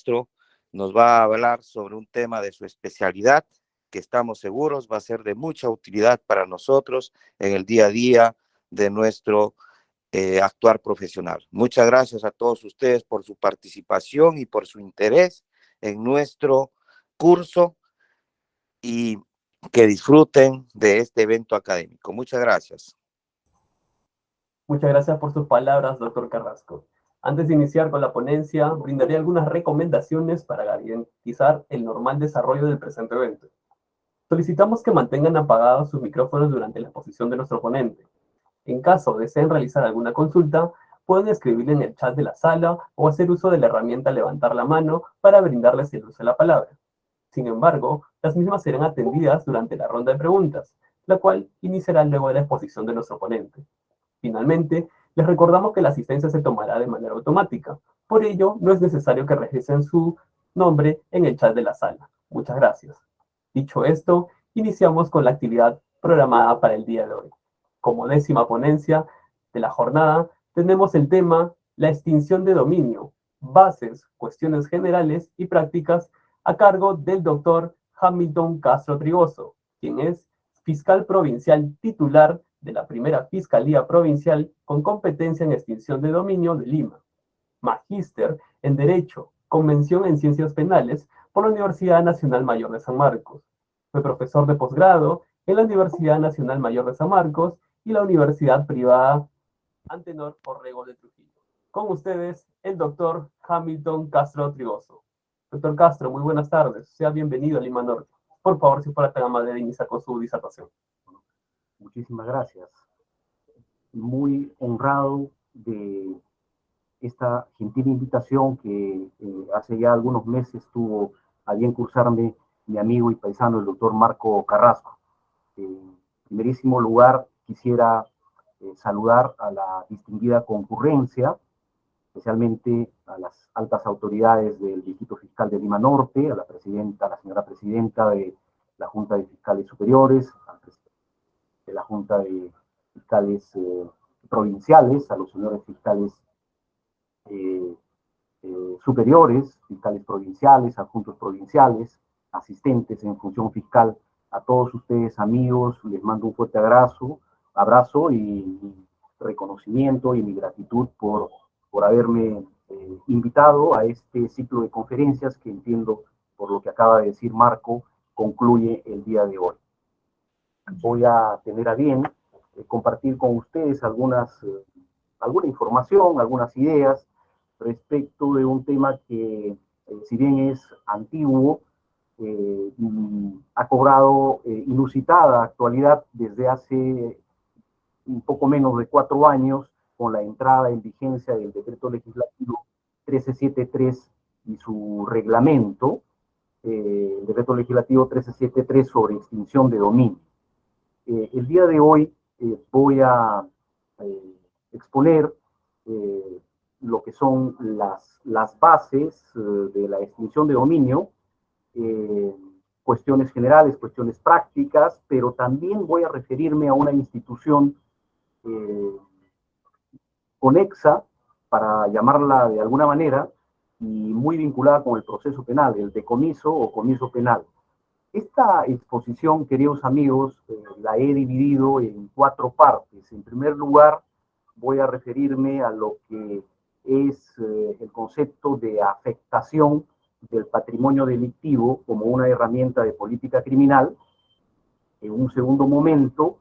Castro nos va a hablar sobre un tema de su especialidad, que estamos seguros va a ser de mucha utilidad para nosotros en el día a día de nuestro actuar profesional. Muchas gracias a todos ustedes por su participación y por su interés en nuestro curso y que disfruten de este evento académico. Muchas gracias. Muchas gracias por sus palabras, doctor Carrasco. Antes de iniciar con la ponencia, brindaré algunas recomendaciones para garantizar el normal desarrollo del presente evento. Solicitamos que mantengan apagados sus micrófonos durante la exposición de nuestro ponente. En caso deseen realizar alguna consulta, pueden escribirle en el chat de la sala o hacer uso de la herramienta levantar la mano para brindarles el uso de la palabra. Sin embargo, las mismas serán atendidas durante la ronda de preguntas, la cual iniciará luego de la exposición de nuestro ponente. Finalmente, les recordamos que la asistencia se tomará de manera automática. Por ello, no es necesario que registren su nombre en el chat de la sala. Muchas gracias. Dicho esto, iniciamos con la actividad programada para el día de hoy. Como 10ª ponencia de la jornada, tenemos el tema la extinción de dominio, bases, cuestiones generales y prácticas a cargo del doctor Hamilton Castro Trigoso, quien es fiscal provincial titular de la primera Fiscalía Provincial con competencia en extinción de dominio de Lima, magíster en Derecho, convención en Ciencias Penales por la Universidad Nacional Mayor de San Marcos. Fue profesor de posgrado en la Universidad Nacional Mayor de San Marcos y la Universidad Privada Antenor Orrego de Trujillo. Con ustedes, el doctor Hamilton Castro Trigoso. Doctor Castro, muy buenas tardes. Sea bienvenido a Lima Norte. Por favor, si fuera tan amable de iniciar con su disertación. Muchísimas gracias. Muy honrado de esta gentil invitación que hace ya algunos meses tuvo a bien cursarme mi amigo y paisano, el doctor Marco Carrasco. En primerísimo lugar, quisiera saludar a la distinguida concurrencia, especialmente a las altas autoridades del Distrito Fiscal de Lima Norte, a la señora presidenta de la Junta de Fiscales Superiores, al presidente de la Junta de Fiscales Provinciales, a los señores fiscales superiores, fiscales provinciales, adjuntos provinciales, asistentes en función fiscal. A todos ustedes, amigos, les mando un fuerte abrazo y reconocimiento y mi gratitud por haberme invitado a este ciclo de conferencias que entiendo, por lo que acaba de decir Marco, concluye el día de hoy. Voy a tener a bien compartir con ustedes alguna información, algunas ideas respecto de un tema que, si bien es antiguo, ha cobrado inusitada actualidad desde hace un poco menos de 4 años, con la entrada en vigencia del Decreto Legislativo 1373 y su reglamento, el Decreto Legislativo 1373 sobre extinción de dominio. El día de hoy voy a exponer lo que son las bases de la extinción de dominio, cuestiones generales, cuestiones prácticas, pero también voy a referirme a una institución conexa, para llamarla de alguna manera, y muy vinculada con el proceso penal, el decomiso o comiso penal. Esta exposición, queridos amigos, la he dividido en 4 partes. En primer lugar, voy a referirme a lo que es el concepto de afectación del patrimonio delictivo como una herramienta de política criminal. En un segundo momento,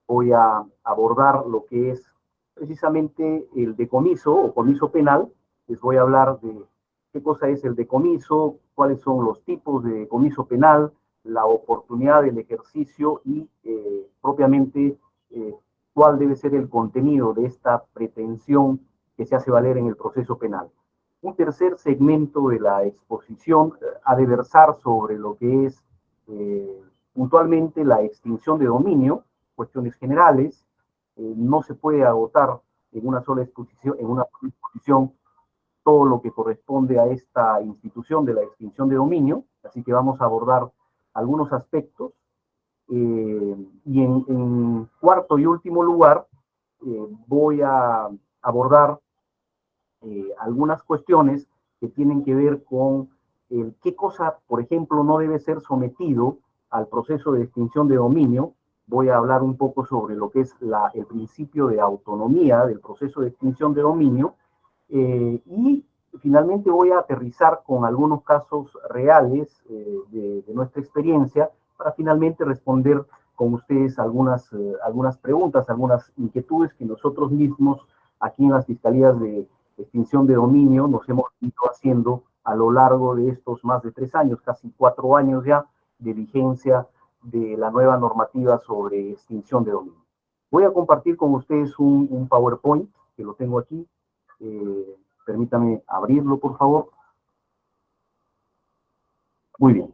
voy a abordar lo que es precisamente el decomiso o comiso penal. Les voy a hablar de qué cosa es el decomiso, cuáles son los tipos de decomiso penal, la oportunidad del ejercicio y propiamente cuál debe ser el contenido de esta pretensión que se hace valer en el proceso penal. Un tercer segmento de la exposición ha de versar sobre lo que es puntualmente la extinción de dominio, cuestiones generales. No se puede agotar en una sola exposición todo lo que corresponde a esta institución de la extinción de dominio, así que vamos a abordar algunos aspectos. Y en cuarto y último lugar, voy a abordar algunas cuestiones que tienen que ver con qué cosa, por ejemplo, no debe ser sometido al proceso de extinción de dominio. Voy a hablar un poco sobre lo que es el principio de autonomía del proceso de extinción de dominio, y finalmente voy a aterrizar con algunos casos reales de nuestra experiencia para finalmente responder con ustedes algunas preguntas, algunas inquietudes que nosotros mismos aquí en las Fiscalías de Extinción de Dominio nos hemos ido haciendo a lo largo de estos más de 3 años, casi 4 años ya, de vigencia de la nueva normativa sobre extinción de dominio. Voy a compartir con ustedes un PowerPoint, que lo tengo aquí. Permítame abrirlo, por favor. Muy bien.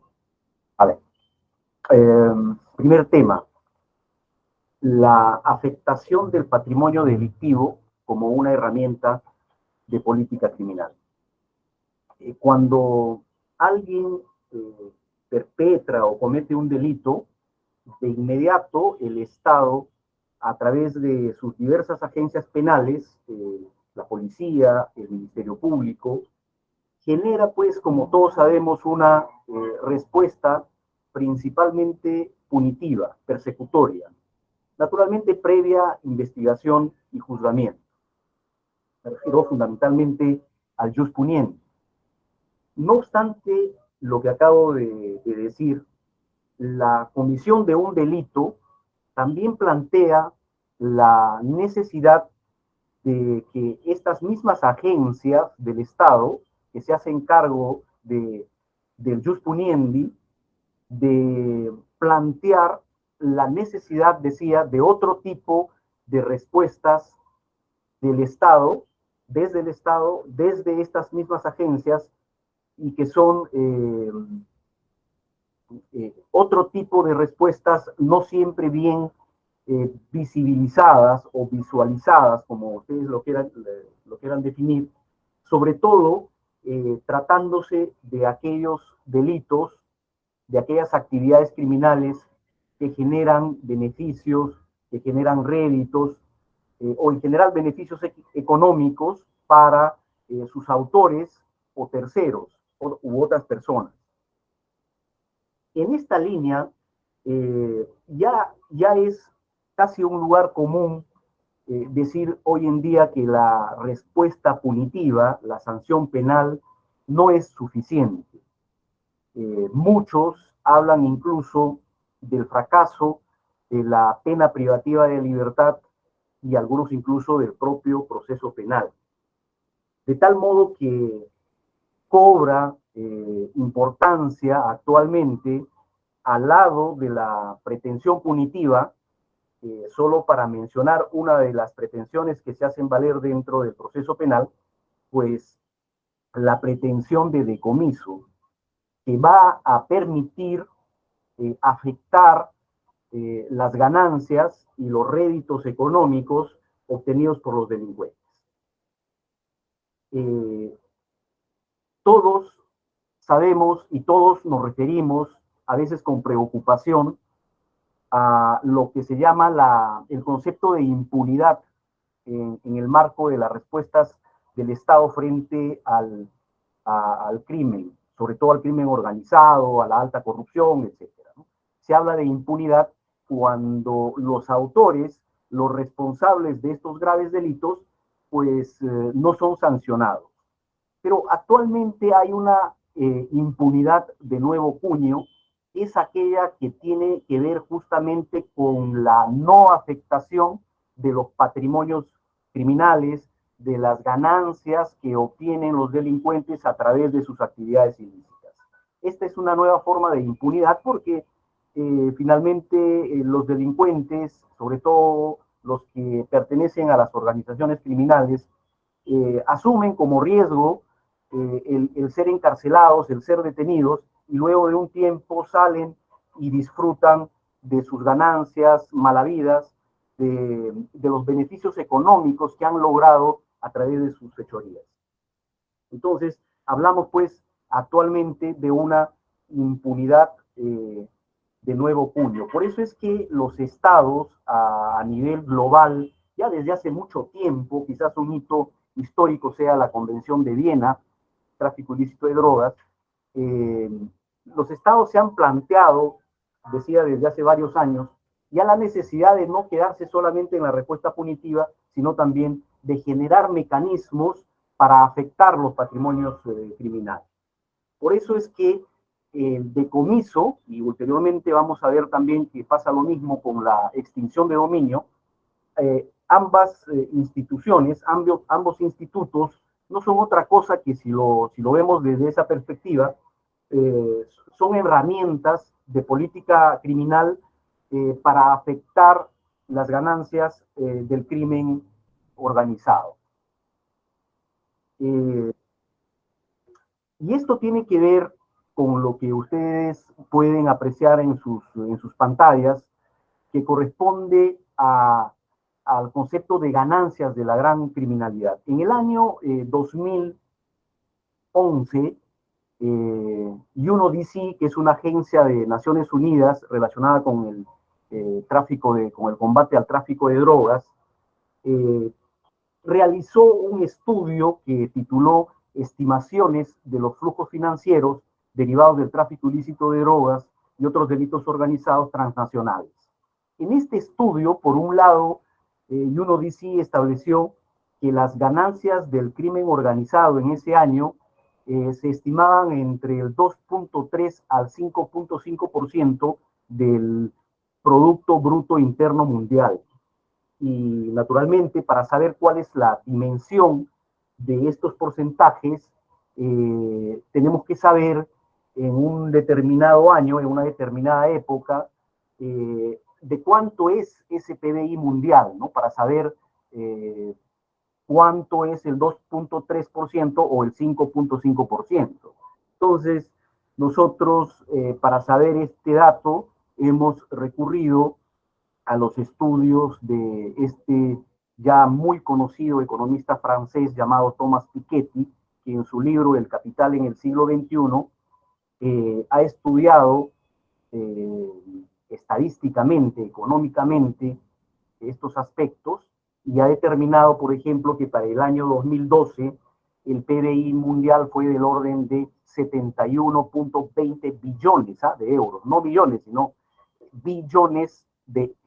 A ver. Primer tema. La afectación del patrimonio delictivo como una herramienta de política criminal. Cuando alguien perpetra o comete un delito, de inmediato el Estado, a través de sus diversas agencias penales, la policía, el Ministerio Público, genera, pues, como todos sabemos, una respuesta principalmente punitiva, persecutoria, naturalmente previa investigación y juzgamiento. Me refiero fundamentalmente al jus puniendi. No obstante lo que acabo de decir, la comisión de un delito también plantea la necesidad de que estas mismas agencias del Estado que se hacen cargo del jus puniendi, de plantear la necesidad, decía, de otro tipo de respuestas del Estado, desde estas mismas agencias, y que son otro tipo de respuestas no siempre bien visibilizadas o visualizadas, como ustedes lo quieran definir, sobre todo tratándose de aquellos delitos, de aquellas actividades criminales que generan beneficios, que generan réditos, o en general beneficios económicos para sus autores o terceros u otras personas. En esta línea ya es casi un lugar común decir hoy en día que la respuesta punitiva, la sanción penal, no es suficiente. Muchos hablan incluso del fracaso de la pena privativa de libertad y algunos incluso del propio proceso penal. De tal modo que cobra importancia actualmente al lado de la pretensión punitiva, solo para mencionar una de las pretensiones que se hacen valer dentro del proceso penal, pues la pretensión de decomiso, que va a permitir afectar las ganancias y los réditos económicos obtenidos por los delincuentes. Todos sabemos y todos nos referimos, a veces con preocupación, a lo que se llama el concepto de impunidad en el marco de las respuestas del Estado frente al crimen, sobre todo al crimen organizado, a la alta corrupción, etc. ¿no? Se habla de impunidad cuando los autores, los responsables de estos graves delitos, pues no son sancionados. Pero actualmente hay una impunidad de nuevo cuño, es aquella que tiene que ver justamente con la no afectación de los patrimonios criminales, de las ganancias que obtienen los delincuentes a través de sus actividades ilícitas. Esta es una nueva forma de impunidad porque finalmente los delincuentes, sobre todo los que pertenecen a las organizaciones criminales, asumen como riesgo el ser encarcelados, el ser detenidos, y luego de un tiempo salen y disfrutan de sus ganancias malavidas, de los beneficios económicos que han logrado a través de sus fechorías. Entonces, hablamos pues actualmente de una impunidad de nuevo cuño. Por eso es que los estados a nivel global, ya desde hace mucho tiempo, quizás un hito histórico sea la Convención de Viena, tráfico ilícito de drogas, los estados se han planteado, decía desde hace varios años, ya la necesidad de no quedarse solamente en la respuesta punitiva, sino también de generar mecanismos para afectar los patrimonios criminales. Por eso es que el decomiso, y ulteriormente vamos a ver también que pasa lo mismo con la extinción de dominio, ambas instituciones, ambos institutos, no son otra cosa que si lo vemos desde esa perspectiva, son herramientas de política criminal para afectar las ganancias del crimen organizado. Y esto tiene que ver con lo que ustedes pueden apreciar en sus pantallas, que corresponde al concepto de ganancias de la gran criminalidad. En el año 2011, UNODC, que es una agencia de Naciones Unidas relacionada con el con el combate al tráfico de drogas, realizó un estudio que tituló Estimaciones de los flujos financieros derivados del tráfico ilícito de drogas y otros delitos organizados transnacionales. En este estudio, por un lado, UNODC estableció que las ganancias del crimen organizado en ese año se estimaban entre el 2.3 al 5.5% del Producto Bruto Interno Mundial. Y naturalmente, para saber cuál es la dimensión de estos porcentajes, tenemos que saber en un determinado año, en una determinada época, de cuánto es ese PBI mundial, ¿no? Para saber cuánto es el 2.3% o el 5.5%. Entonces, nosotros, para saber este dato, hemos recurrido a los estudios de este ya muy conocido economista francés llamado Thomas Piketty, que en su libro El Capital en el siglo XXI ha estudiado estadísticamente, económicamente, estos aspectos y ha determinado, por ejemplo, que para el año 2012 el PBI mundial fue del orden de 71.20 billones de euros, no billones, sino billones de euros.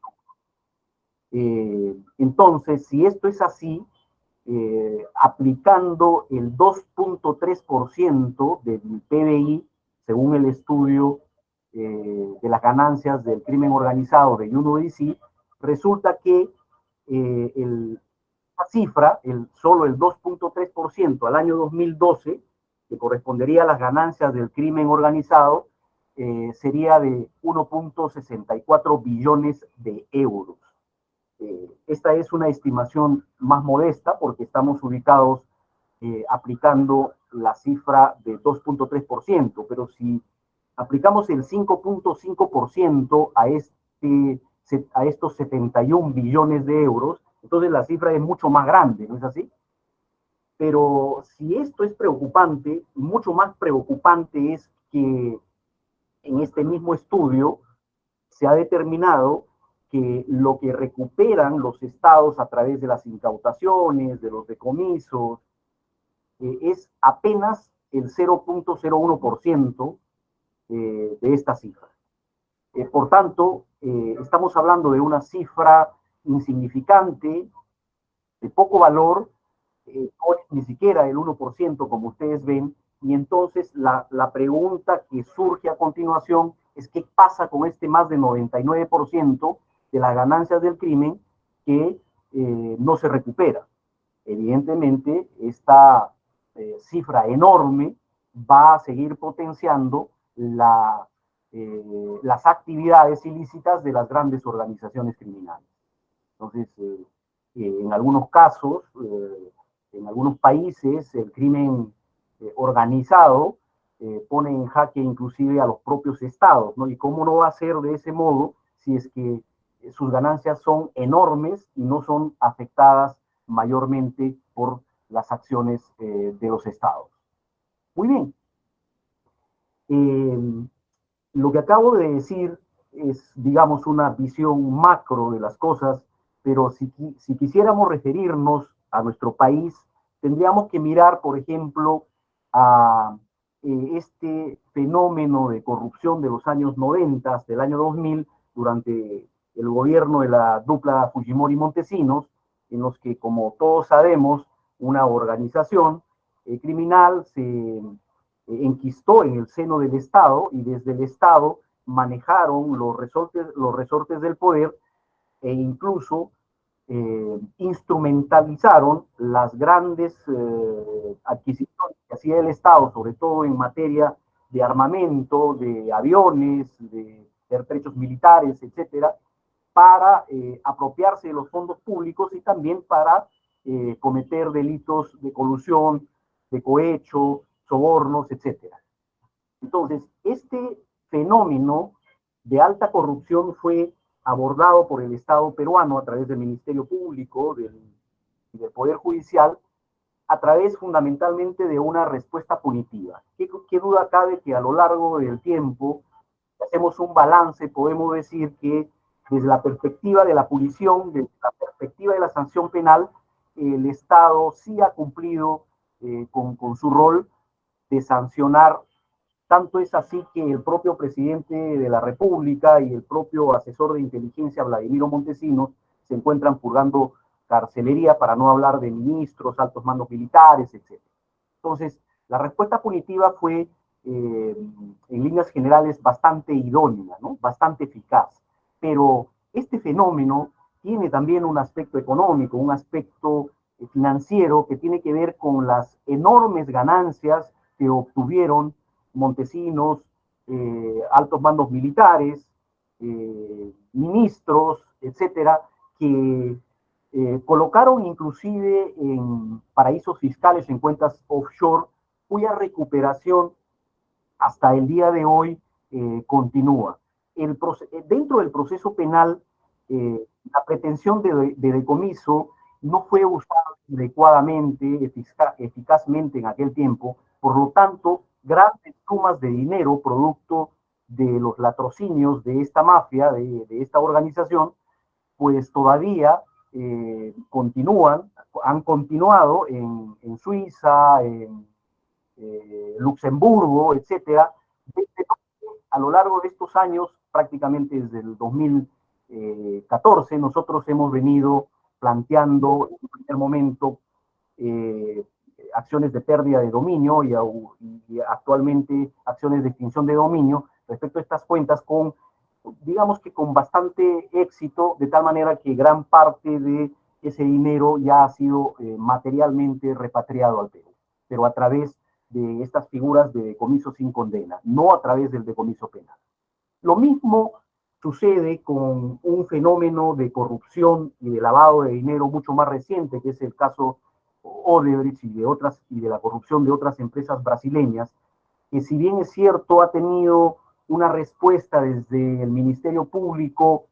Entonces, si esto es así, aplicando el 2.3% del PBI, según el estudio de las ganancias del crimen organizado de UNODC, resulta que la cifra, solo el 2.3% al año 2012, que correspondería a las ganancias del crimen organizado, sería de 1.64 billones de euros. Esta es una estimación más modesta porque estamos ubicados aplicando la cifra de 2.3%, pero si aplicamos el 5.5% a estos 71 billones de euros, entonces la cifra es mucho más grande, ¿no es así? Pero si esto es preocupante, mucho más preocupante es que en este mismo estudio se ha determinado que lo que recuperan los estados a través de las incautaciones, de los decomisos, es apenas el 0.01% de esta cifra. Por tanto, estamos hablando de una cifra insignificante, de poco valor, ni siquiera el 1%, como ustedes ven, y entonces la pregunta que surge a continuación es qué pasa con este más de 99% de las ganancias del crimen que no se recupera. Evidentemente, esta cifra enorme va a seguir potenciando las actividades ilícitas de las grandes organizaciones criminales. Entonces, en algunos casos, en algunos países, el crimen organizado pone en jaque inclusive a los propios estados, ¿no? Y cómo no va a ser de ese modo si es que sus ganancias son enormes y no son afectadas mayormente por las acciones de los estados. Muy bien. Lo que acabo de decir es, digamos, una visión macro de las cosas, pero si quisiéramos referirnos a nuestro país, tendríamos que mirar, por ejemplo, a este fenómeno de corrupción de los años 90, del año 2000, durante el gobierno de la dupla Fujimori-Montesinos, en los que, como todos sabemos, una organización criminal se enquistó en el seno del Estado y desde el Estado manejaron los resortes del poder e incluso instrumentalizaron las grandes adquisiciones que hacía el Estado, sobre todo en materia de armamento, de aviones, de pertrechos militares, etcétera, para apropiarse de los fondos públicos y también para cometer delitos de colusión, de cohecho, sobornos, etcétera. Entonces, este fenómeno de alta corrupción fue abordado por el Estado peruano a través del Ministerio Público, del Poder Judicial, a través fundamentalmente de una respuesta punitiva. ¿Qué duda cabe que a lo largo del tiempo, si hacemos un balance, podemos decir que desde la perspectiva de la punición, desde la perspectiva de la sanción penal, el Estado sí ha cumplido con su rol de sancionar. Tanto es así que el propio presidente de la República y el propio asesor de inteligencia, Vladimiro Montesinos, se encuentran purgando carcelería, para no hablar de ministros, altos mandos militares, etc. Entonces, la respuesta punitiva fue, en líneas generales, bastante idónea, ¿no? Bastante eficaz. Pero este fenómeno tiene también un aspecto económico, un aspecto financiero que tiene que ver con las enormes ganancias que obtuvieron Montesinos, altos mandos militares, ministros, etcétera, que colocaron inclusive en paraísos fiscales, en cuentas offshore, cuya recuperación hasta el día de hoy continúa. Dentro del proceso penal, la pretensión de decomiso no fue usada adecuadamente, eficazmente en aquel tiempo, por lo tanto, grandes sumas de dinero producto de los latrocinios de esta mafia, de esta organización, pues todavía han continuado en Suiza, en Luxemburgo, etcétera. A lo largo de estos años, prácticamente desde el 2014, nosotros hemos venido planteando en un primer momento acciones de pérdida de dominio y actualmente acciones de extinción de dominio respecto a estas cuentas digamos que con bastante éxito, de tal manera que gran parte de ese dinero ya ha sido materialmente repatriado al Perú, pero a través de estas figuras de decomiso sin condena, no a través del decomiso penal. Lo mismo sucede con un fenómeno de corrupción y de lavado de dinero mucho más reciente, que es el caso Odebrecht y de la corrupción de otras empresas brasileñas, que si bien es cierto ha tenido una respuesta desde el Ministerio Público,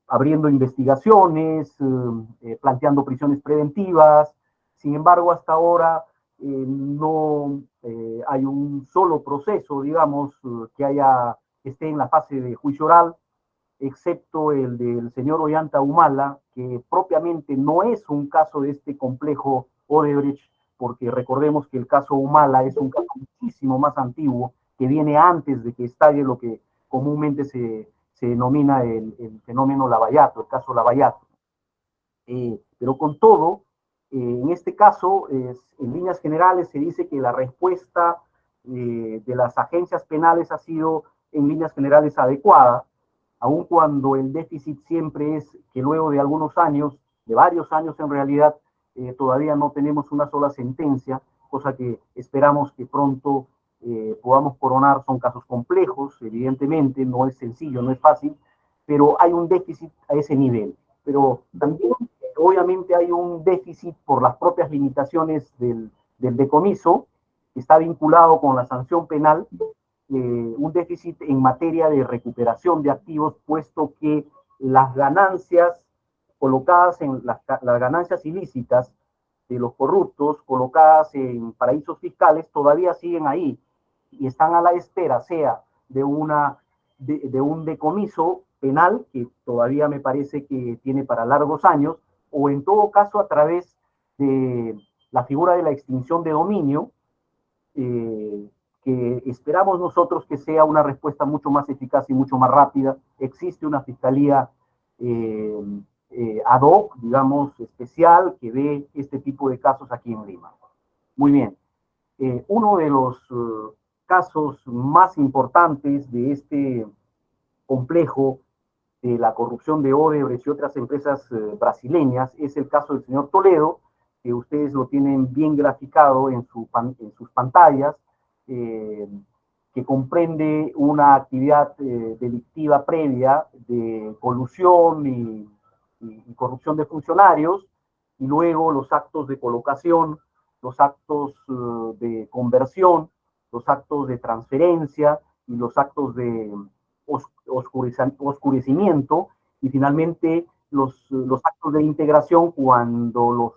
abriendo investigaciones, planteando prisiones preventivas. Sin embargo, hasta ahora no hay un solo proceso, digamos, que esté en la fase de juicio oral, excepto el del señor Ollanta Humala, que propiamente no es un caso de este complejo Odebrecht, porque recordemos que el caso Humala es un caso muchísimo más antiguo, que viene antes de que estalle lo que comúnmente se denomina el fenómeno Lavallato, el caso Lavallato. Pero con todo, en este caso, en líneas generales se dice que la respuesta de las agencias penales ha sido en líneas generales adecuada, aun cuando el déficit siempre es que luego de algunos años, de varios años en realidad, todavía no tenemos una sola sentencia, cosa que esperamos que pronto podamos coronar. Son casos complejos, evidentemente, no es sencillo, no es fácil, pero hay un déficit a ese nivel. Pero también, obviamente, hay un déficit por las propias limitaciones del decomiso, que está vinculado con la sanción penal, un déficit en materia de recuperación de activos, puesto que las ganancias colocadas en las ganancias ilícitas de los corruptos, colocadas en paraísos fiscales, todavía siguen ahí y están a la espera, sea de un decomiso penal, que todavía me parece que tiene para largos años, o en todo caso a través de la figura de la extinción de dominio, que esperamos nosotros que sea una respuesta mucho más eficaz y mucho más rápida. Existe una fiscalía ad hoc, digamos, especial, que ve este tipo de casos aquí en Lima. Muy bien. Uno de los casos más importantes de este complejo de la corrupción de Odebrecht y otras empresas brasileñas es el caso del señor Toledo, que ustedes lo tienen bien graficado en sus pantallas, que comprende una actividad delictiva previa de colusión y corrupción de funcionarios, y luego los actos de colocación, los actos de conversión, los actos de transferencia y los actos de oscurecimiento, y finalmente los actos de integración cuando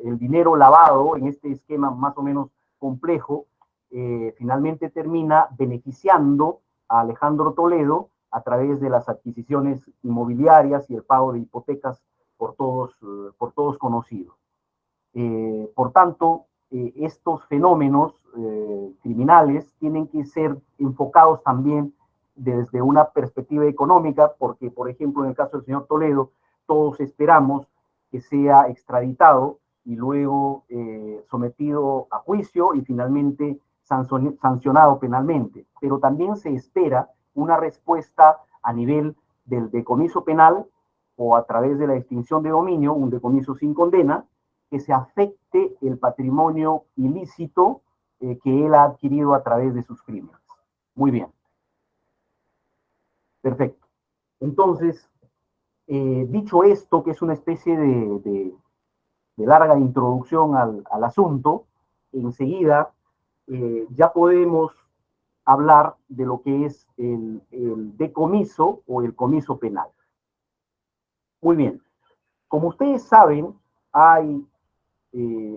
el dinero lavado en este esquema más o menos complejo finalmente termina beneficiando a Alejandro Toledo a través de las adquisiciones inmobiliarias y el pago de hipotecas por todos conocidos. Por tanto, estos fenómenos criminales tienen que ser enfocados también desde una perspectiva económica, porque, por ejemplo, en el caso del señor Toledo, todos esperamos que sea extraditado y luego sometido a juicio y finalmente sancionado penalmente. Pero también se espera una respuesta a nivel del decomiso penal o a través de la extinción de dominio, un decomiso sin condena, que se afecte el patrimonio ilícito que él ha adquirido a través de sus crímenes. Muy bien. Perfecto. Entonces, dicho esto, que es una especie de larga introducción al asunto, enseguida ya podemos hablar de lo que es el decomiso o el comiso penal. Muy bien. Como ustedes saben, hay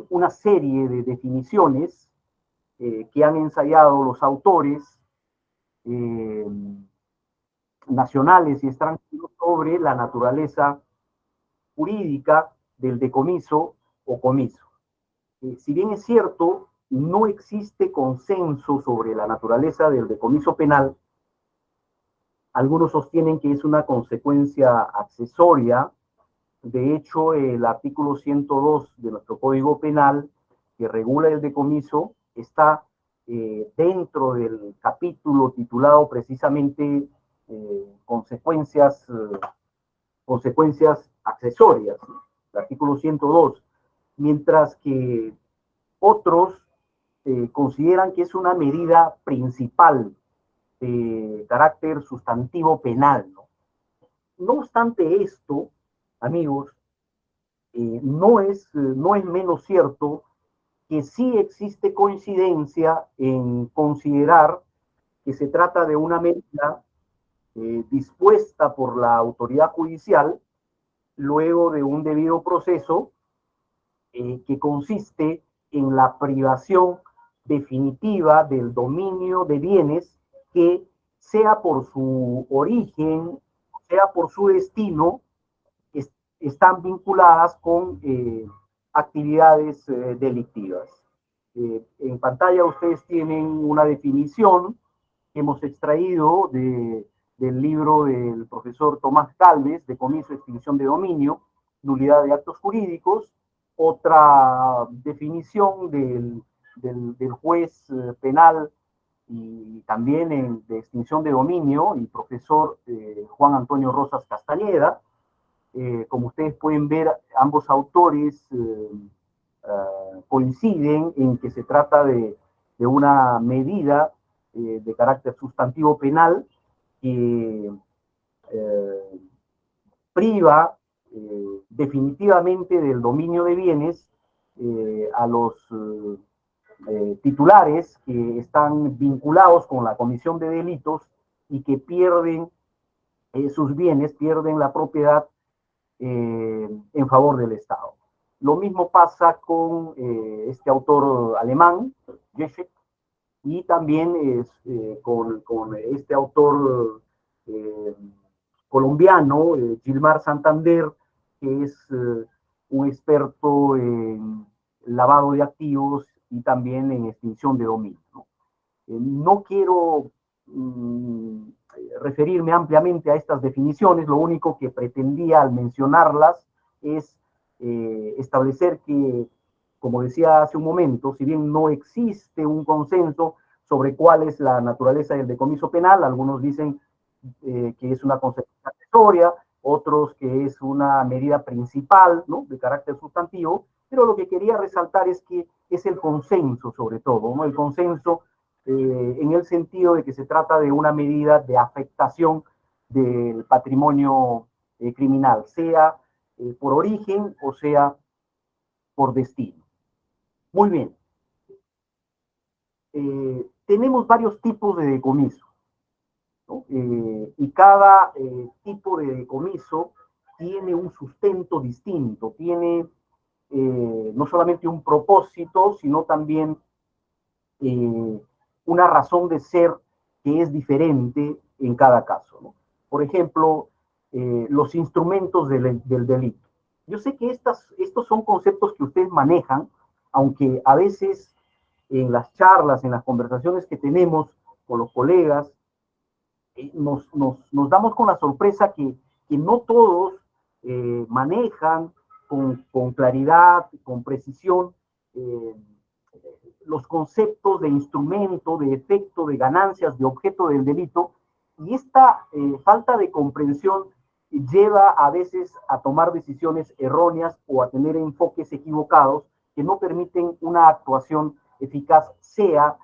una serie de definiciones que han ensayado los autores nacionales y extranjeros sobre la naturaleza jurídica del decomiso o comiso. Si bien es cierto, no existe consenso sobre la naturaleza del decomiso penal, algunos sostienen que es una consecuencia accesoria. De hecho, el artículo 102 de nuestro Código Penal, que regula el decomiso, está dentro del capítulo titulado precisamente consecuencias accesorias, el artículo 102, mientras que otros consideran que es una medida principal de carácter sustantivo penal, ¿no? No obstante esto, amigos, no es menos cierto que sí existe coincidencia en considerar que se trata de una medida dispuesta por la autoridad judicial luego de un debido proceso que consiste en la privación definitiva del dominio de bienes que, sea por su origen, sea por su destino, están vinculadas con actividades delictivas. En pantalla ustedes tienen una definición que hemos extraído del libro del profesor Tomás Galvez, Decomiso, extinción de dominio, nulidad de actos jurídicos. Otra definición del juez penal y también de extinción de dominio, el profesor Juan Antonio Rosas Castañeda. Como ustedes pueden ver, ambos autores coinciden en que se trata de una medida de carácter sustantivo penal que priva definitivamente del dominio de bienes a los titulares que están vinculados con la comisión de delitos y que pierden sus bienes, pierden la propiedad en favor del Estado. Lo mismo pasa con este autor alemán, Jeschek, y también con este autor colombiano, Gilmar Santander, que es un experto en lavado de activos y también en extinción de dominio, ¿no? No quiero referirme ampliamente a estas definiciones, lo único que pretendía al mencionarlas es establecer que, como decía hace un momento, si bien no existe un consenso sobre cuál es la naturaleza del decomiso penal, algunos dicen que es una consecuencia accesoria, otros que es una medida principal, ¿no?, de carácter sustantivo, pero lo que quería resaltar es que es el consenso sobre todo, ¿no?, el consenso en el sentido de que se trata de una medida de afectación del patrimonio criminal, sea por origen o sea por destino. Muy bien. Tenemos varios tipos de decomiso, ¿no? Y cada tipo de decomiso tiene un sustento distinto, tiene no solamente un propósito, sino también una razón de ser que es diferente en cada caso, ¿no? Por ejemplo, los instrumentos del delito. Yo sé que estos son conceptos que ustedes manejan, aunque a veces en las charlas, en las conversaciones que tenemos con los colegas, nos damos con la sorpresa que no todos manejan con claridad, con precisión, los conceptos de instrumento, de efecto, de ganancias, de objeto del delito, y esta falta de comprensión lleva a veces a tomar decisiones erróneas o a tener enfoques equivocados que no permiten una actuación eficaz, sea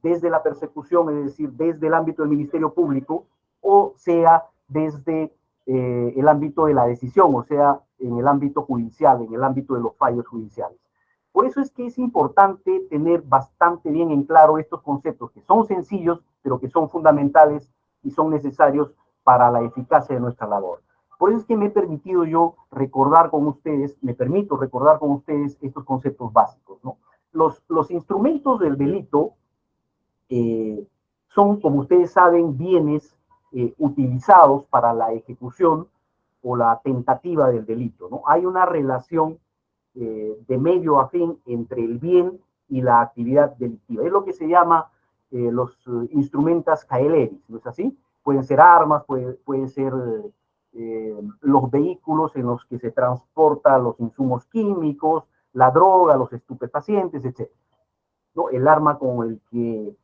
desde la persecución, es decir, desde el ámbito del Ministerio Público, o sea desde el ámbito de la decisión, o sea, en el ámbito judicial, en el ámbito de los fallos judiciales. Por eso es que es importante tener bastante bien en claro estos conceptos que son sencillos, pero que son fundamentales y son necesarios para la eficacia de nuestra labor. Por eso es que me he permitido yo recordar con ustedes, me permito recordar con ustedes estos conceptos básicos, ¿no? Los instrumentos del delito son, como ustedes saben, bienes utilizados para la ejecución o la tentativa del delito, ¿no? Hay una relación de medio a fin entre el bien y la actividad delictiva. Es lo que se llama los instrumentos caeleris, ¿no es así? Pueden ser armas, pueden ser los vehículos en los que se transportan los insumos químicos, la droga, los estupefacientes, etc., ¿no? El arma con el que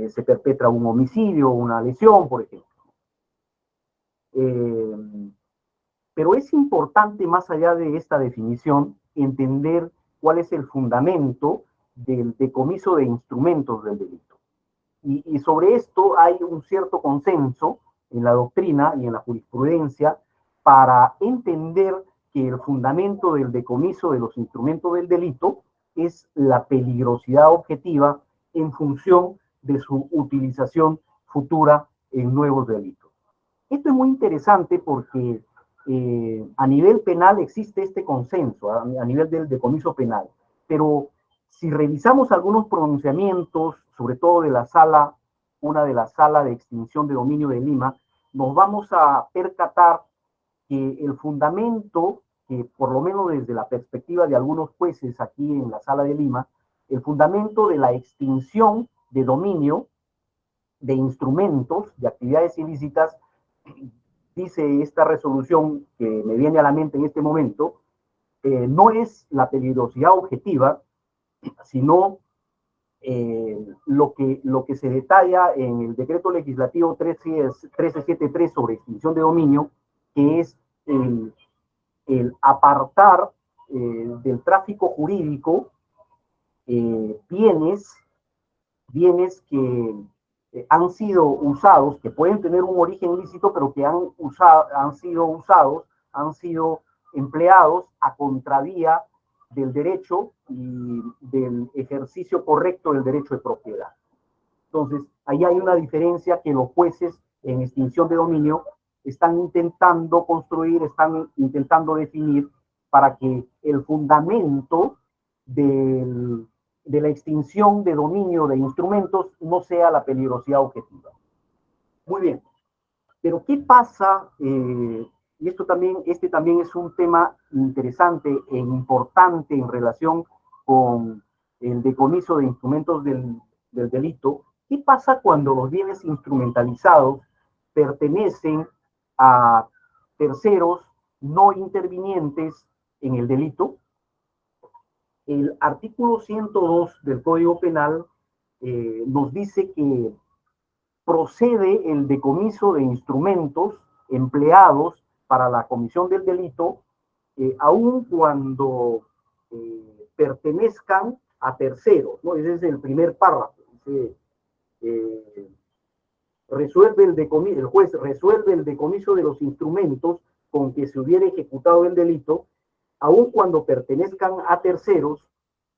se perpetra un homicidio, una lesión, por ejemplo. Pero es importante, más allá de esta definición, entender cuál es el fundamento del decomiso de instrumentos del delito. Y sobre esto hay un cierto consenso en la doctrina y en la jurisprudencia para entender que el fundamento del decomiso de los instrumentos del delito es la peligrosidad objetiva en función de su utilización futura en nuevos delitos. Esto es muy interesante porque a nivel penal existe este consenso, a nivel del decomiso penal, pero si revisamos algunos pronunciamientos, sobre todo de la sala, una de la sala de extinción de dominio de Lima, nos vamos a percatar que el fundamento, que por lo menos desde la perspectiva de algunos jueces aquí en la sala de Lima, el fundamento de la extinción de dominio de instrumentos, de actividades ilícitas, dice esta resolución que me viene a la mente en este momento, no es la peligrosidad objetiva, sino lo que se detalla en el decreto legislativo 1373 sobre extinción de dominio, que es el apartar del tráfico jurídico bienes que han sido usados, que pueden tener un origen ilícito, pero que han sido empleados a contravía del derecho y del ejercicio correcto del derecho de propiedad. Entonces, ahí hay una diferencia que los jueces en extinción de dominio están intentando construir, están intentando definir para que el fundamento de la extinción de dominio de instrumentos no sea la peligrosidad objetiva. Muy bien, pero ¿qué pasa? Y este también es un tema interesante e importante en relación con el decomiso de instrumentos del delito, ¿qué pasa cuando los bienes instrumentalizados pertenecen a terceros no intervinientes en el delito? El artículo 102 del Código Penal nos dice que procede el decomiso de instrumentos empleados para la comisión del delito, aun cuando pertenezcan a terceros, ¿no? Ese es el primer párrafo. Dice, el juez resuelve el decomiso de los instrumentos con que se hubiera ejecutado el delito, aun cuando pertenezcan a terceros,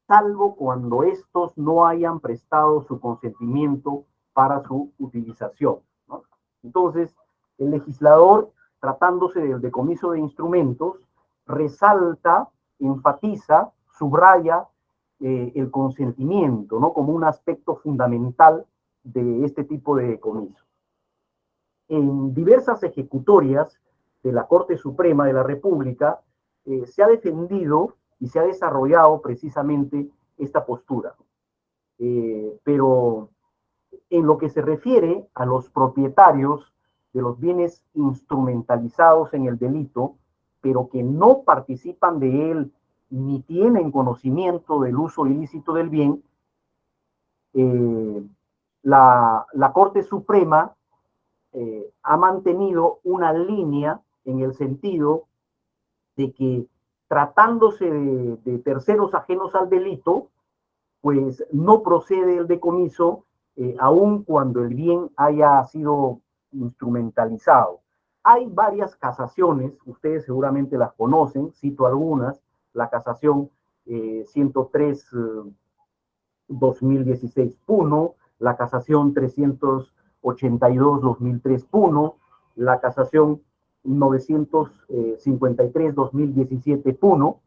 salvo cuando estos no hayan prestado su consentimiento para su utilización, ¿no? Entonces, el legislador, tratándose del decomiso de instrumentos, resalta, enfatiza, subraya el consentimiento, ¿no? Como un aspecto fundamental de este tipo de decomiso. En diversas ejecutorias de la Corte Suprema de la República se ha defendido y se ha desarrollado precisamente esta postura. Pero en lo que se refiere a los propietarios de los bienes instrumentalizados en el delito, pero que no participan de él ni tienen conocimiento del uso ilícito del bien, la Corte Suprema ha mantenido una línea en el sentido de que, tratándose de terceros ajenos al delito, pues no procede el decomiso, aun cuando el bien haya sido instrumentalizado. Hay varias casaciones, ustedes seguramente las conocen, cito algunas: la casación 103-2016 Puno, la casación 382-2003 Puno, la casación 953-2017 Puno.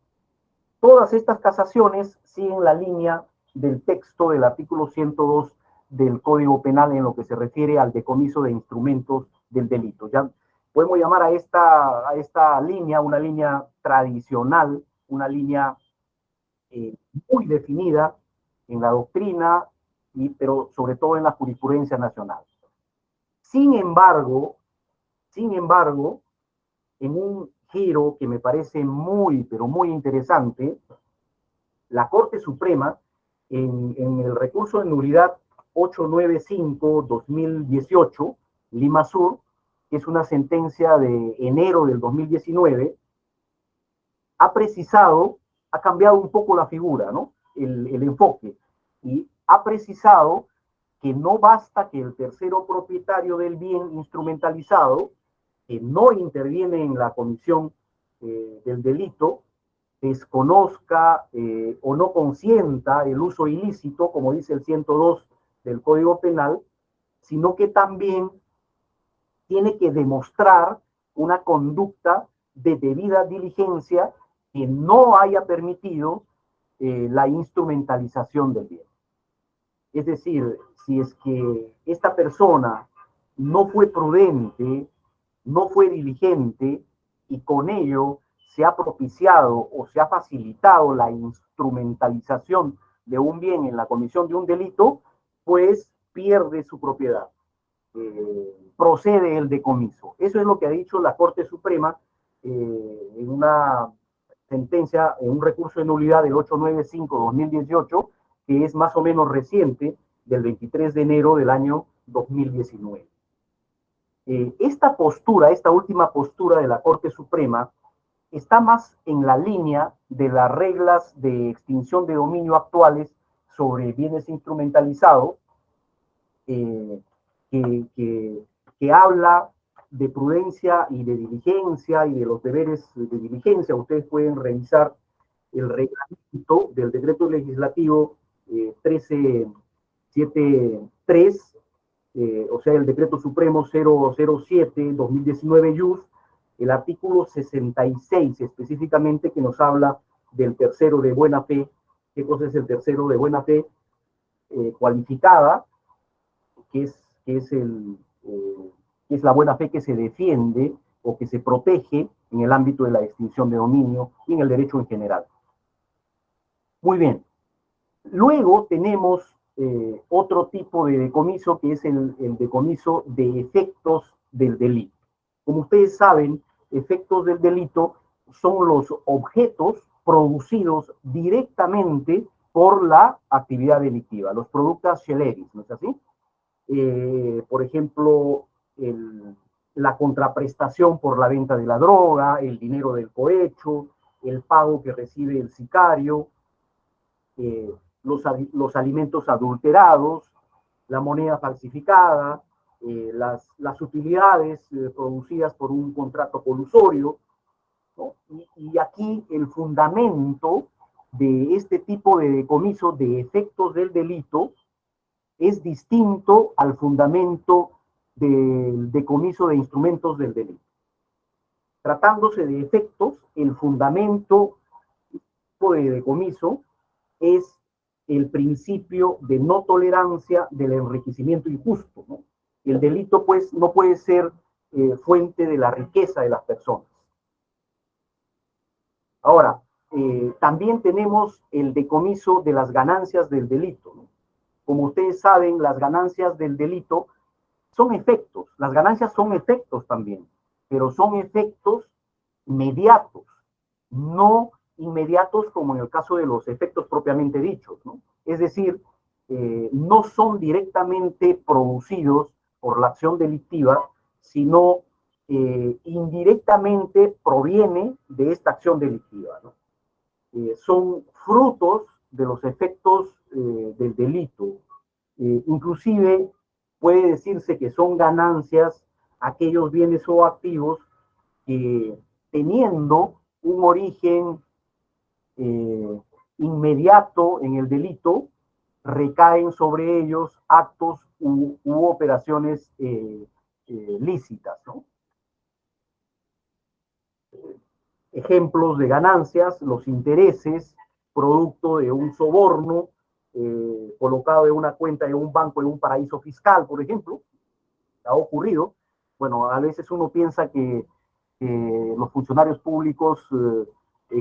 Todas estas casaciones siguen la línea del texto del artículo 102 del Código Penal en lo que se refiere al decomiso de instrumentos del delito. Ya podemos llamar a esta línea una línea tradicional, una línea muy definida en la doctrina, pero sobre todo en la jurisprudencia nacional. Sin embargo, en un giro que me parece muy, pero muy interesante, la Corte Suprema, en el recurso de nulidad 895-2018, Lima Sur, que es una sentencia de enero del 2019, ha precisado, ha cambiado un poco la figura, ¿no? El enfoque, y ha precisado que no basta que el tercero propietario del bien instrumentalizado, que no interviene en la comisión del delito, desconozca o no consienta el uso ilícito, como dice el 102 del Código Penal, sino que también tiene que demostrar una conducta de debida diligencia que no haya permitido la instrumentalización del bien. Es decir, si es que esta persona no fue prudente, no fue diligente, y con ello se ha propiciado o se ha facilitado la instrumentalización de un bien en la comisión de un delito, pues pierde su propiedad. Procede el decomiso. Eso es lo que ha dicho la Corte Suprema en una sentencia, en un recurso de nulidad del 895-2018, que es más o menos reciente, del 23 de enero del año 2019. Esta postura, esta última postura de la Corte Suprema, está más en la línea de las reglas de extinción de dominio actuales sobre bienes instrumentalizados, que habla de prudencia y de diligencia y de los deberes de diligencia. Ustedes pueden revisar el reglamento del decreto legislativo 1373, o sea, el decreto supremo 007-2019 IUS, el artículo 66 específicamente, que nos habla del tercero de buena fe. ¿Qué cosa es el tercero de buena fe? Cualificada, que es la buena fe que se defiende o que se protege en el ámbito de la extinción de dominio y en el derecho en general. Muy bien. Luego tenemos otro tipo de decomiso, que es el decomiso de efectos del delito. Como ustedes saben, efectos del delito son los objetos producidos directamente por la actividad delictiva, los productos sheleris, ¿no es así? Por ejemplo, la contraprestación por la venta de la droga, el dinero del cohecho, el pago que recibe el sicario, los alimentos adulterados, la moneda falsificada, las utilidades producidas por un contrato colusorio, ¿no? Y aquí el fundamento de este tipo de decomiso de efectos del delito es distinto al fundamento del decomiso de instrumentos del delito. Tratándose de efectos, el fundamento de decomiso es el principio de no tolerancia del enriquecimiento injusto, ¿no? El delito, pues, no puede ser fuente de la riqueza de las personas. Ahora, también tenemos el decomiso de las ganancias del delito, ¿no? Como ustedes saben, las ganancias del delito son efectos, las ganancias son efectos también, pero son efectos mediatos, no inmediatos como en el caso de los efectos propiamente dichos, ¿no? Es decir, no son directamente producidos por la acción delictiva, sino indirectamente proviene de esta acción delictiva, ¿no? Son frutos de los efectos del delito. Inclusive puede decirse que son ganancias aquellos bienes o activos que teniendo un origen inmediato en el delito, recaen sobre ellos actos u operaciones lícitas, ¿no? Ejemplos de ganancias, los intereses, producto de un soborno colocado en una cuenta de un banco en un paraíso fiscal, por ejemplo, ha ocurrido. Bueno, a veces uno piensa que los funcionarios públicos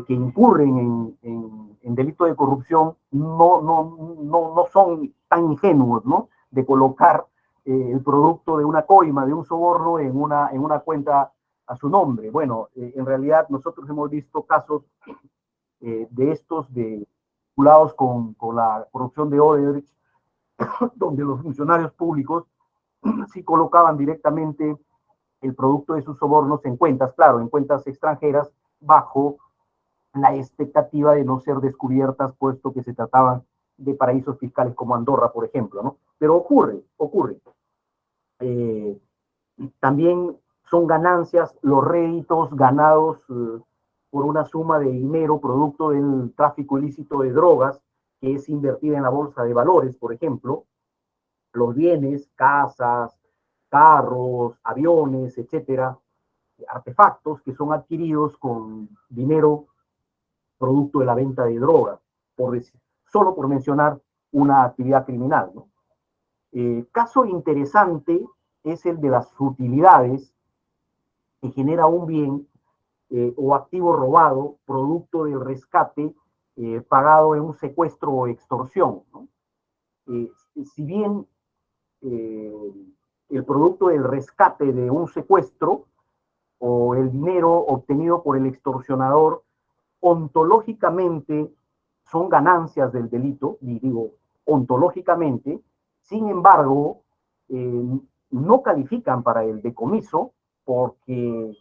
que incurren en delito de corrupción no son tan ingenuos, ¿no? De colocar el producto de una coima, de un soborno en una cuenta a su nombre. Bueno, en realidad nosotros hemos visto casos de estos vinculados con la corrupción de Odebrecht, donde los funcionarios públicos sí colocaban directamente el producto de sus sobornos en cuentas, claro, en cuentas extranjeras, bajo la expectativa de no ser descubiertas, puesto que se trataban de paraísos fiscales como Andorra, por ejemplo, ¿no? Pero ocurre. También son ganancias los réditos ganados por una suma de dinero producto del tráfico ilícito de drogas, que es invertida en la bolsa de valores, por ejemplo, los bienes, casas, carros, aviones, etcétera, artefactos que son adquiridos con dinero producto de la venta de drogas, solo por mencionar una actividad criminal, ¿no? Caso interesante es el de las utilidades que genera un bien o activo robado producto del rescate pagado en un secuestro o extorsión, ¿no? Si bien el producto del rescate de un secuestro o el dinero obtenido por el extorsionador ontológicamente son ganancias del delito, y digo ontológicamente, sin embargo, no califican para el decomiso porque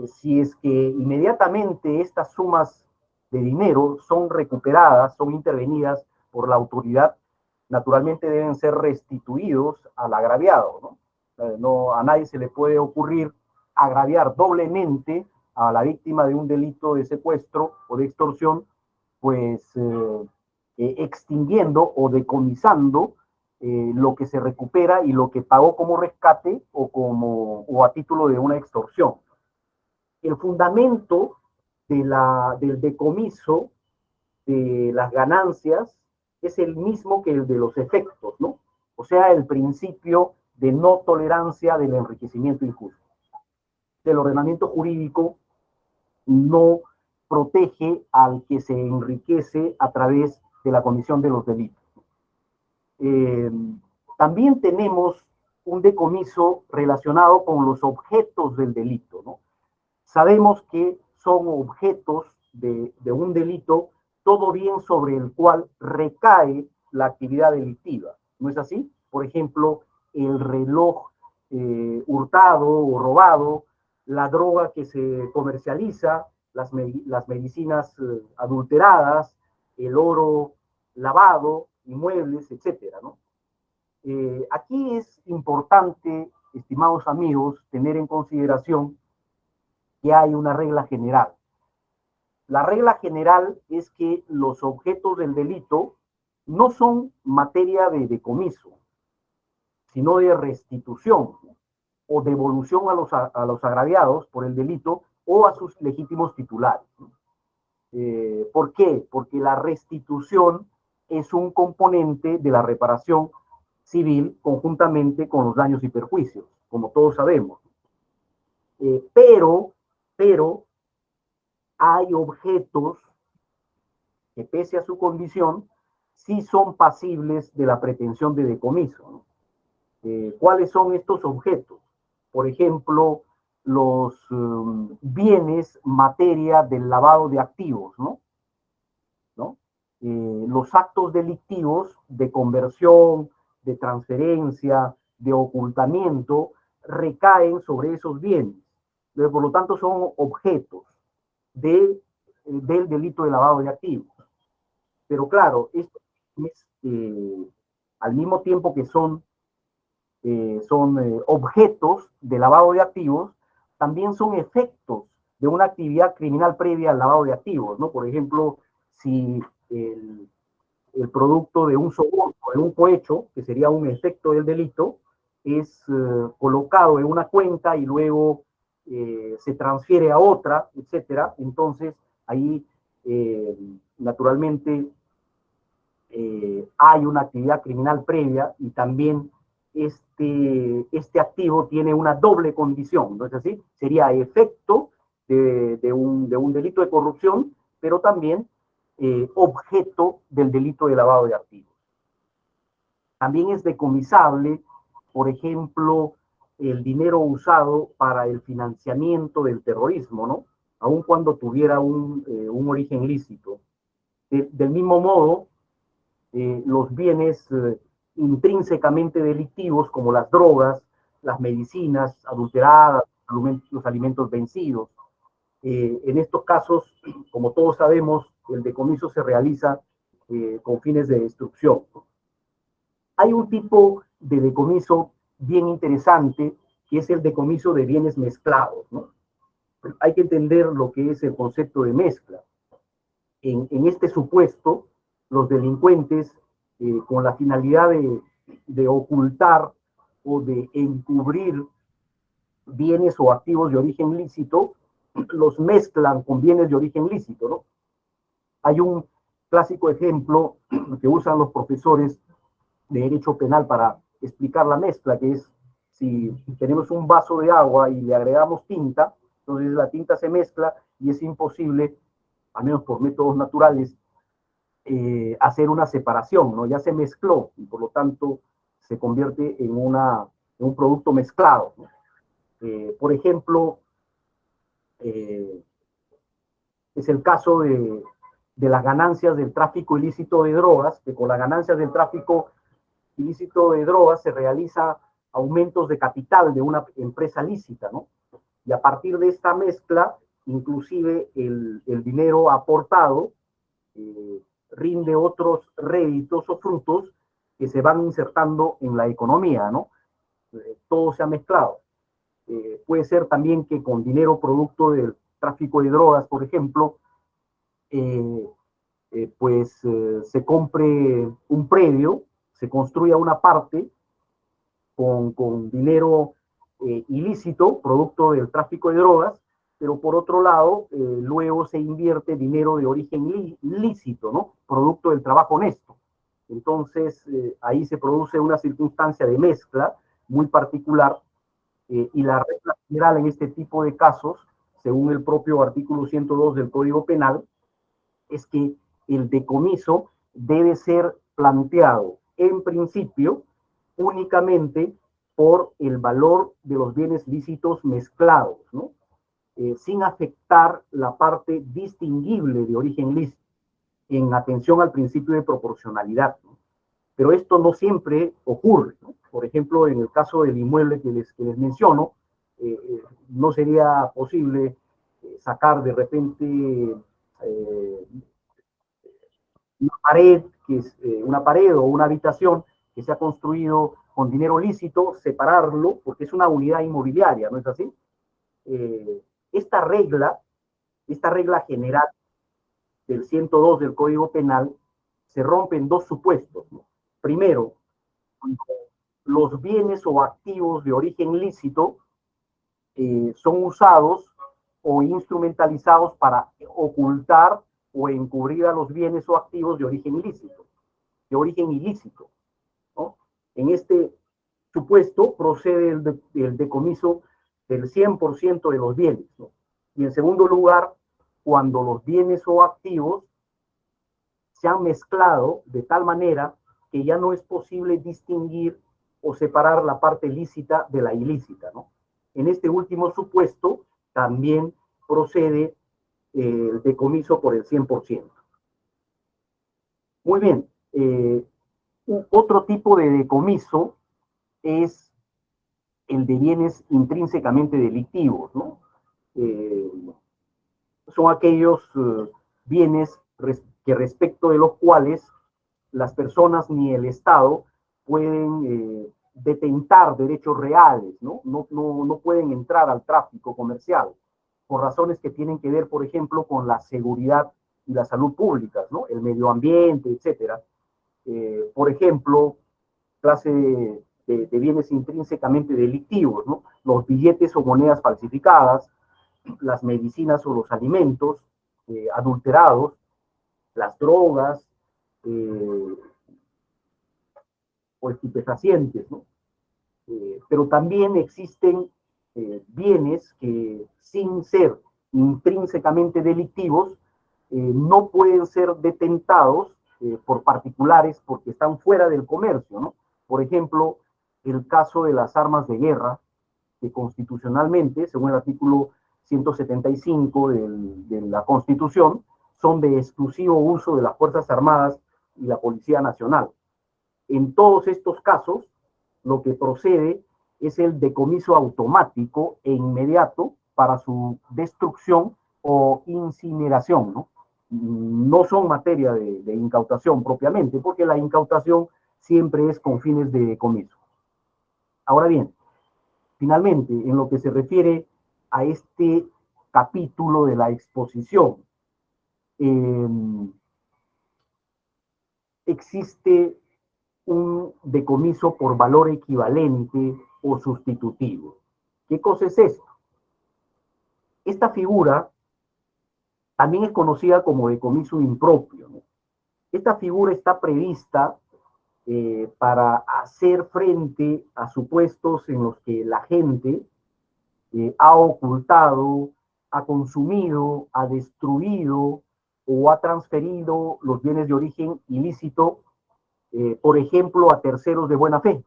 si es que inmediatamente estas sumas de dinero son recuperadas, son intervenidas por la autoridad, naturalmente deben ser restituidos al agraviado, ¿no? A nadie se le puede ocurrir agraviar doblemente a la víctima de un delito de secuestro o de extorsión, pues extinguiendo o decomisando lo que se recupera y lo que pagó como rescate o a título de una extorsión. El fundamento del decomiso de las ganancias es el mismo que el de los efectos, ¿no? O sea, el principio de no tolerancia del enriquecimiento injusto. El ordenamiento jurídico no protege al que se enriquece a través de la comisión de los delitos. También tenemos un decomiso relacionado con los objetos del delito, ¿no? Sabemos que son objetos de un delito todo bien sobre el cual recae la actividad delictiva, ¿no es así? Por ejemplo, el reloj hurtado o robado, la droga que se comercializa, las medicinas adulteradas, el oro lavado, inmuebles, etcétera, ¿no? Aquí es importante, estimados amigos, tener en consideración que hay una regla general. La regla general es que los objetos del delito no son materia de decomiso, sino de restitución o devolución a los agraviados por el delito o a sus legítimos titulares. ¿Por qué? Porque la restitución es un componente de la reparación civil conjuntamente con los daños y perjuicios, como todos sabemos. Pero hay objetos que, pese a su condición, sí son pasibles de la pretensión de decomiso, ¿no? ¿Cuáles son estos objetos? Por ejemplo, los bienes materia del lavado de activos, ¿no? Los actos delictivos de conversión, de transferencia, de ocultamiento, recaen sobre esos bienes. Por lo tanto, son objetos del delito de lavado de activos. Pero claro, esto es, al mismo tiempo que son objetos de lavado de activos, también son efectos de una actividad criminal previa al lavado de activos, ¿no? Por ejemplo, si el producto de un soborno, de un cohecho, que sería un efecto del delito, es colocado en una cuenta y luego se transfiere a otra, etcétera, entonces ahí naturalmente hay una actividad criminal previa y también este activo tiene una doble condición, ¿no es así? Sería efecto de un delito de corrupción, pero también objeto del delito de lavado de activos. También es decomisable, por ejemplo, el dinero usado para el financiamiento del terrorismo, ¿no? Aun cuando tuviera un origen lícito. Del mismo modo, los bienes intrínsecamente delictivos, como las drogas, las medicinas adulteradas, los alimentos vencidos. En estos casos, como todos sabemos, el decomiso se realiza con fines de destrucción. Hay un tipo de decomiso bien interesante, que es el decomiso de bienes mezclados, ¿no? Hay que entender lo que es el concepto de mezcla. En este supuesto, los delincuentes, con la finalidad de ocultar o de encubrir bienes o activos de origen lícito, los mezclan con bienes de origen lícito, ¿no? Hay un clásico ejemplo que usan los profesores de derecho penal para explicar la mezcla, que es si tenemos un vaso de agua y le agregamos tinta, entonces la tinta se mezcla y es imposible, al menos por métodos naturales, hacer una separación, ¿no? Ya se mezcló y por lo tanto se convierte en un producto mezclado, ¿no? Por ejemplo, es el caso de las ganancias del tráfico ilícito de drogas, que con las ganancias del tráfico ilícito de drogas se realiza aumentos de capital de una empresa lícita, ¿no? Y a partir de esta mezcla, inclusive el dinero aportado rinde otros réditos o frutos que se van insertando en la economía, ¿no? Todo se ha mezclado. Puede ser también que con dinero producto del tráfico de drogas, por ejemplo, se compre un predio, se construya una parte con dinero ilícito, producto del tráfico de drogas, pero por otro lado, luego se invierte dinero de origen lícito, ¿no? Producto del trabajo honesto. Entonces, ahí se produce una circunstancia de mezcla muy particular, y la regla general en este tipo de casos, según el propio artículo 102 del Código Penal, es que el decomiso debe ser planteado en principio únicamente por el valor de los bienes lícitos mezclados, ¿no? Sin afectar la parte distinguible de origen lícito, en atención al principio de proporcionalidad, ¿no? Pero esto no siempre ocurre, ¿no? Por ejemplo, en el caso del inmueble que les menciono, no sería posible sacar de repente una pared o una habitación que se ha construido con dinero lícito, separarlo, porque es una unidad inmobiliaria, ¿no es así? Esta regla general del 102 del Código Penal se rompe en dos supuestos, ¿no? Primero, los bienes o activos de origen lícito son usados o instrumentalizados para ocultar o encubrir a los bienes o activos de origen ilícito, ¿no? En este supuesto procede el decomiso del 100% de los bienes, ¿no? Y en segundo lugar, cuando los bienes o activos se han mezclado de tal manera que ya no es posible distinguir o separar la parte lícita de la ilícita, ¿no? En este último supuesto también procede el decomiso por el 100%. Muy bien. Otro tipo de decomiso es el de bienes intrínsecamente delictivos, ¿no? Son aquellos bienes que respecto de los cuales las personas ni el Estado pueden detentar derechos reales, ¿no? No pueden entrar al tráfico comercial por razones que tienen que ver, por ejemplo, con la seguridad y la salud públicas, ¿no? El medio ambiente, etcétera. Por ejemplo, clase de bienes intrínsecamente delictivos, ¿no? Los billetes o monedas falsificadas, las medicinas o los alimentos adulterados, las drogas o estupefacientes, ¿no? Pero también existen bienes que, sin ser intrínsecamente delictivos, no pueden ser detentados por particulares porque están fuera del comercio, ¿no? Por ejemplo, el caso de las armas de guerra, que constitucionalmente, según el artículo 175 de la Constitución, son de exclusivo uso de las Fuerzas Armadas y la Policía Nacional. En todos estos casos, lo que procede es el decomiso automático e inmediato para su destrucción o incineración, ¿no? No son materia de incautación propiamente, porque la incautación siempre es con fines de decomiso. Ahora bien, finalmente, en lo que se refiere a este capítulo de la exposición, existe un decomiso por valor equivalente o sustitutivo. ¿Qué cosa es esto? Esta figura también es conocida como decomiso impropio, ¿no? Esta figura está prevista para hacer frente a supuestos en los que la gente ha ocultado, ha consumido, ha destruido o ha transferido los bienes de origen ilícito, por ejemplo, a terceros de buena fe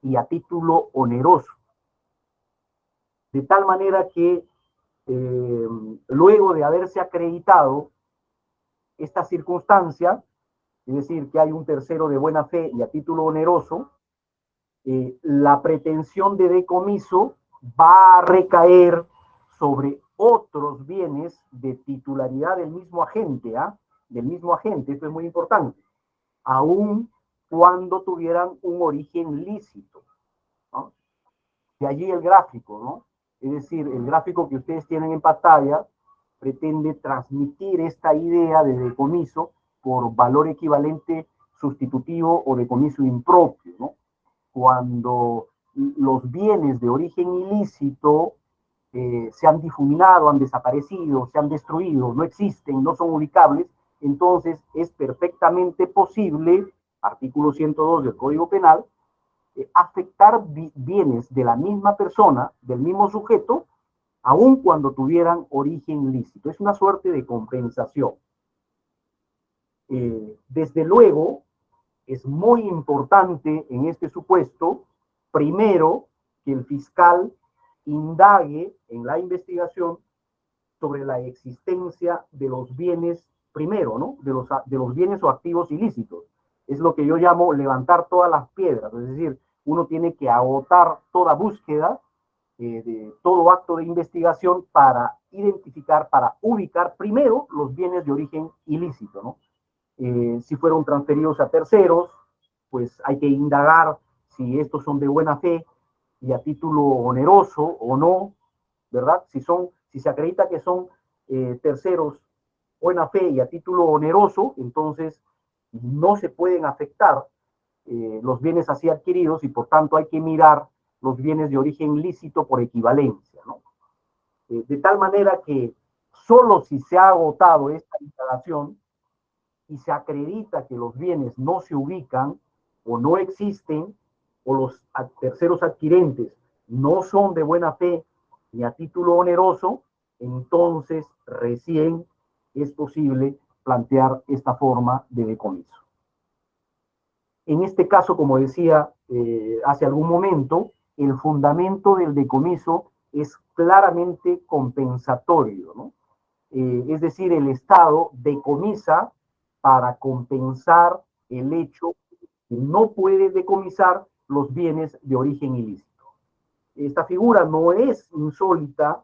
y a título oneroso. De tal manera que luego de haberse acreditado esta circunstancia, es decir, que hay un tercero de buena fe y a título oneroso, la pretensión de decomiso va a recaer sobre otros bienes de titularidad del mismo agente, del mismo agente, esto es muy importante, aun cuando tuvieran un origen lícito, ¿no? De allí el gráfico, ¿no? Es decir, el gráfico que ustedes tienen en pantalla pretende transmitir esta idea de decomiso por valor equivalente sustitutivo o decomiso impropio, ¿no? Cuando los bienes de origen ilícito se han difuminado, han desaparecido, se han destruido, no existen, no son ubicables, entonces es perfectamente posible, artículo 102 del Código Penal, afectar bienes de la misma persona, del mismo sujeto, aun cuando tuvieran origen lícito. Es una suerte de compensación. Desde luego, es muy importante en este supuesto, primero, que el fiscal indague en la investigación sobre la existencia de los bienes, primero, ¿no? De los bienes o activos ilícitos. Es lo que yo llamo levantar todas las piedras, es decir, uno tiene que agotar toda búsqueda, de todo acto de investigación para identificar, para ubicar primero los bienes de origen ilícito, ¿no? Si fueron transferidos a terceros, pues hay que indagar si estos son de buena fe y a título oneroso o no, ¿verdad? Si se acredita que son terceros buena fe y a título oneroso, entonces no se pueden afectar los bienes así adquiridos y por tanto hay que mirar los bienes de origen lícito por equivalencia, ¿no? De tal manera que solo si se ha agotado esta instalación y se acredita que los bienes no se ubican o no existen, o los terceros adquirentes no son de buena fe ni a título oneroso, entonces recién es posible plantear esta forma de decomiso. En este caso, como decía hace algún momento, el fundamento del decomiso es claramente compensatorio, ¿no? Es decir, el Estado decomisa para compensar el hecho que no puede decomisar los bienes de origen ilícito. Esta figura no es insólita,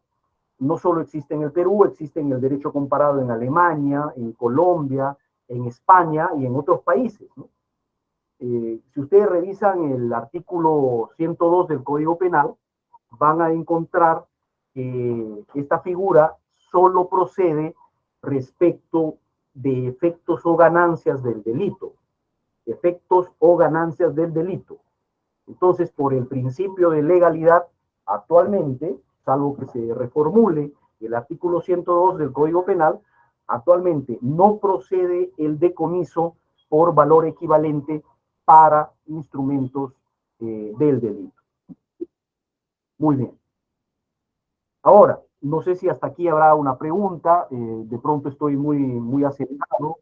no solo existe en el Perú, existe en el derecho comparado en Alemania, en Colombia, en España y en otros países, ¿no? Si ustedes revisan el artículo 102 del Código Penal, van a encontrar que esta figura solo procede respecto de efectos o ganancias del delito. Efectos o ganancias del delito. Entonces, por el principio de legalidad, actualmente, salvo que se reformule el artículo 102 del Código Penal, actualmente no procede el decomiso por valor equivalente para instrumentos del delito. Muy bien. Ahora, no sé si hasta aquí habrá una pregunta, de pronto estoy muy acelerado,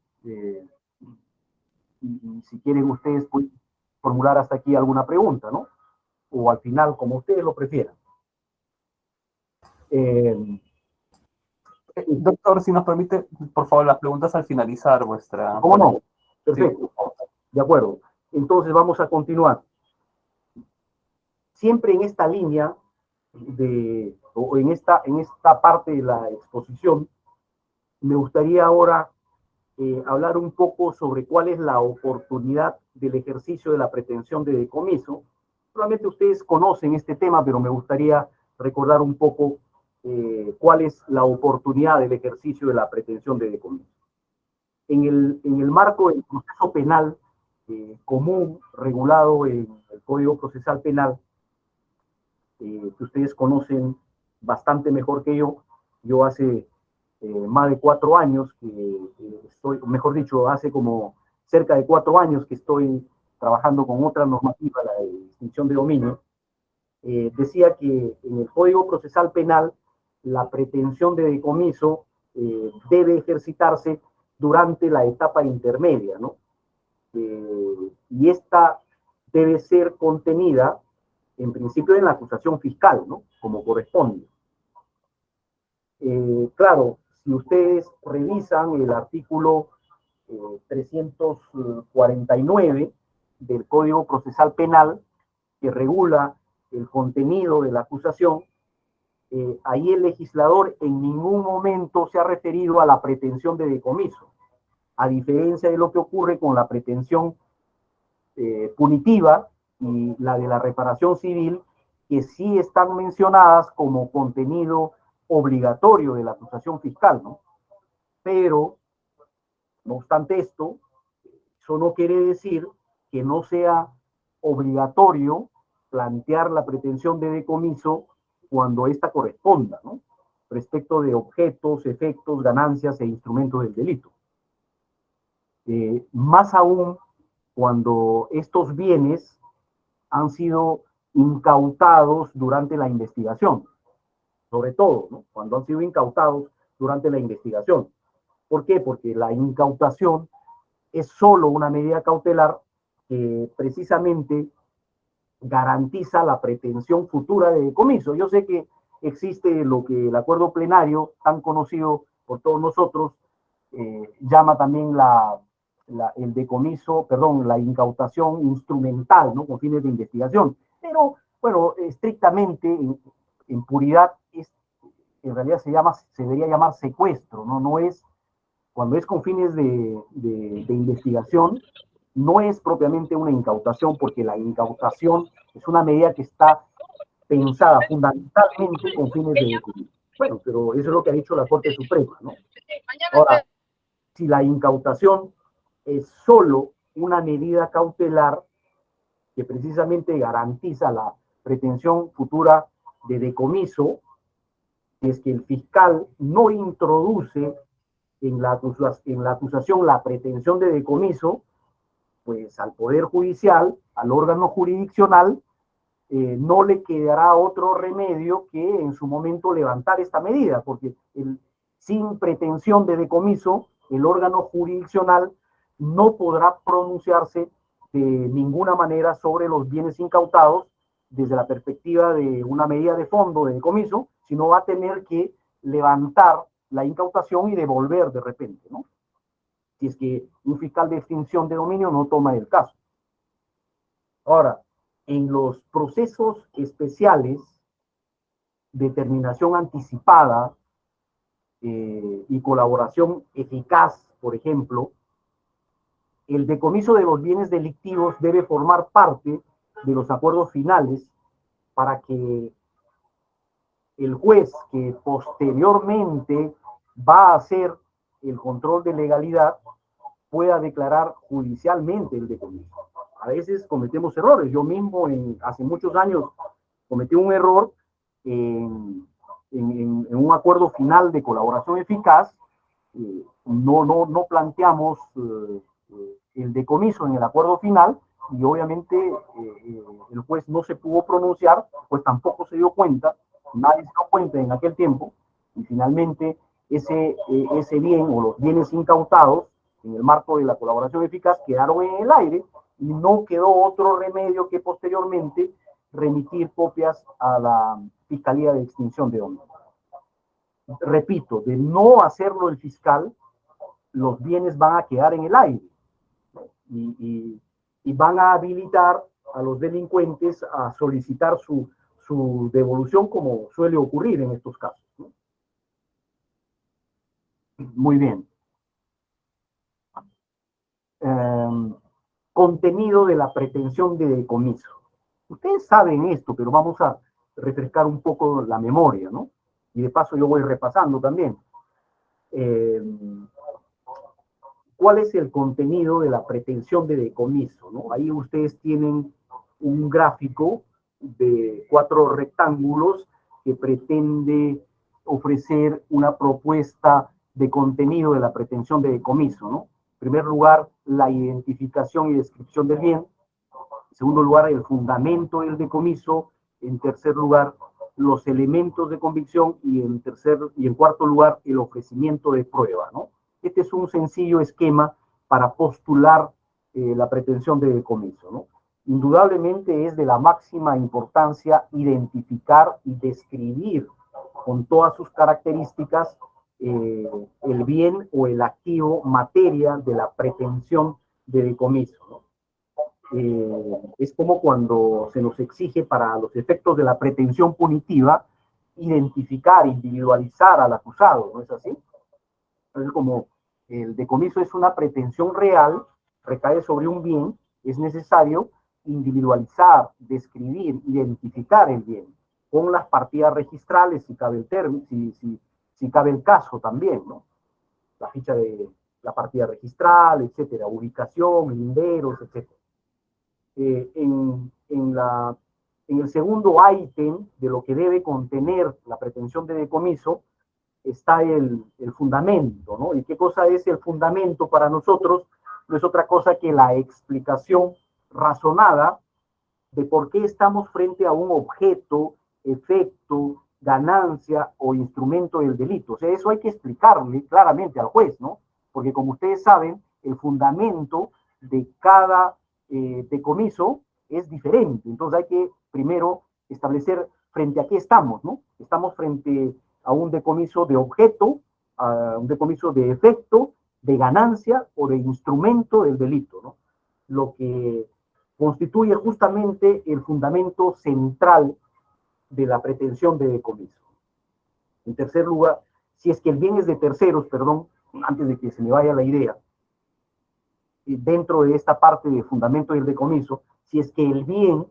y si quieren ustedes pueden formular hasta aquí alguna pregunta, ¿no? O al final, como ustedes lo prefieran. Doctor, si nos permite, por favor, las preguntas al finalizar vuestra... ¿Cómo no? Perfecto. Sí. De acuerdo. Entonces vamos a continuar. Siempre en esta línea, o en esta parte de la exposición, me gustaría ahora hablar un poco sobre cuál es la oportunidad del ejercicio de la pretensión de decomiso. Probablemente ustedes conocen este tema, pero me gustaría recordar un poco cuál es la oportunidad del ejercicio de la pretensión de decomiso. En el marco del proceso penal común regulado en el Código Procesal Penal, que ustedes conocen bastante mejor que yo hace más de 4 años que estoy, mejor dicho, hace como cerca de 4 años que estoy trabajando con otra normativa, la de extinción de dominio. Decía que en el Código Procesal Penal la pretensión de decomiso debe ejercitarse durante la etapa intermedia, ¿no? Y esta debe ser contenida en principio en la acusación fiscal, ¿no? Como corresponde. Claro, si ustedes revisan el artículo 349 del Código Procesal Penal, que regula el contenido de la acusación, ahí el legislador en ningún momento se ha referido a la pretensión de decomiso, a diferencia de lo que ocurre con la pretensión punitiva y la de la reparación civil, que sí están mencionadas como contenido obligatorio de la acusación fiscal, ¿no? Pero, no obstante esto, eso no quiere decir que no sea obligatorio plantear la pretensión de decomiso cuando ésta corresponda, ¿no? Respecto de objetos, efectos, ganancias e instrumentos del delito. Más aún cuando estos bienes han sido incautados durante la investigación, sobre todo, ¿no? Cuando han sido incautados durante la investigación. ¿Por qué? Porque la incautación es solo una medida cautelar que precisamente garantiza la pretensión futura de decomiso. Yo sé que existe lo que el acuerdo plenario, tan conocido por todos nosotros, llama también el decomiso, perdón, la incautación instrumental, ¿no? Con fines de investigación. Pero, bueno, estrictamente, en puridad, en realidad se debería llamar secuestro, ¿no? No es, cuando es con fines de investigación, no es propiamente una incautación, porque la incautación es una medida que está pensada fundamentalmente con fines de decomiso. Bueno, pero eso es lo que ha dicho la Corte Suprema, ¿no? Ahora, si la incautación es solo una medida cautelar que precisamente garantiza la pretensión futura de decomiso, es que el fiscal no introduce en la acusación la pretensión de decomiso, pues al Poder Judicial, al órgano jurisdiccional, no le quedará otro remedio que en su momento levantar esta medida, porque sin pretensión de decomiso, el órgano jurisdiccional no podrá pronunciarse de ninguna manera sobre los bienes incautados desde la perspectiva de una medida de fondo de decomiso, sino va a tener que levantar la incautación y devolver de repente, ¿no? Si es que un fiscal de extinción de dominio no toma el caso. Ahora, en los procesos especiales de terminación anticipada y colaboración eficaz, por ejemplo, el decomiso de los bienes delictivos debe formar parte de los acuerdos finales para que el juez que posteriormente va a hacer el control de legalidad pueda declarar judicialmente el decomiso. A veces cometemos errores. Yo mismo hace muchos años cometí un error en un acuerdo final de colaboración eficaz. No planteamos el decomiso en el acuerdo final y obviamente el juez no se pudo pronunciar, pues tampoco se dio cuenta, nadie se dio cuenta en aquel tiempo, y finalmente ese bien o los bienes incautados en el marco de la colaboración eficaz quedaron en el aire y no quedó otro remedio que posteriormente remitir copias a la Fiscalía de Extinción de Dominio. Repito, de no hacerlo el fiscal, los bienes van a quedar en el aire y van a habilitar a los delincuentes a solicitar su devolución, como suele ocurrir en estos casos, ¿no? Muy bien. Contenido de la pretensión de decomiso. Ustedes saben esto, pero vamos a refrescar un poco la memoria, ¿no? Y de paso yo voy repasando también. ¿Cuál es el contenido de la pretensión de decomiso, ¿no? Ahí ustedes tienen un gráfico de 4 rectángulos que pretende ofrecer una propuesta de contenido de la pretensión de decomiso, ¿no? En primer lugar, la identificación y descripción del bien. En segundo lugar, el fundamento del decomiso. En tercer lugar, los elementos de convicción. Y en cuarto lugar, el ofrecimiento de prueba, ¿no? Este es un sencillo esquema para postular la pretensión de decomiso, ¿no? Indudablemente es de la máxima importancia identificar y describir con todas sus características el bien o el activo materia de la pretensión de decomiso, ¿no? Es como cuando se nos exige para los efectos de la pretensión punitiva identificar, individualizar al acusado, ¿no es así? Entonces, como el decomiso es una pretensión real, recae sobre un bien, es necesario individualizar, describir, identificar el bien con las partidas registrales, si cabe si cabe el caso también, ¿no? La ficha de la partida registral, etcétera, ubicación, linderos, etcétera. En el segundo ítem de lo que debe contener la pretensión de decomiso está el fundamento, ¿no? ¿Y qué cosa es el fundamento para nosotros? No es otra cosa que la explicación razonada de por qué estamos frente a un objeto, efecto, ganancia o instrumento del delito. O sea, eso hay que explicarle claramente al juez, ¿no? Porque como ustedes saben, el fundamento de cada decomiso es diferente. Entonces hay que primero establecer frente a qué estamos, ¿no? Estamos frente a un decomiso de objeto, a un decomiso de efecto, de ganancia o de instrumento del delito, ¿no? Lo que constituye justamente el fundamento central de la pretensión de decomiso. En tercer lugar, si es que el bien es de terceros, perdón, antes de que se me vaya la idea, dentro de esta parte de fundamento del decomiso, si es que el bien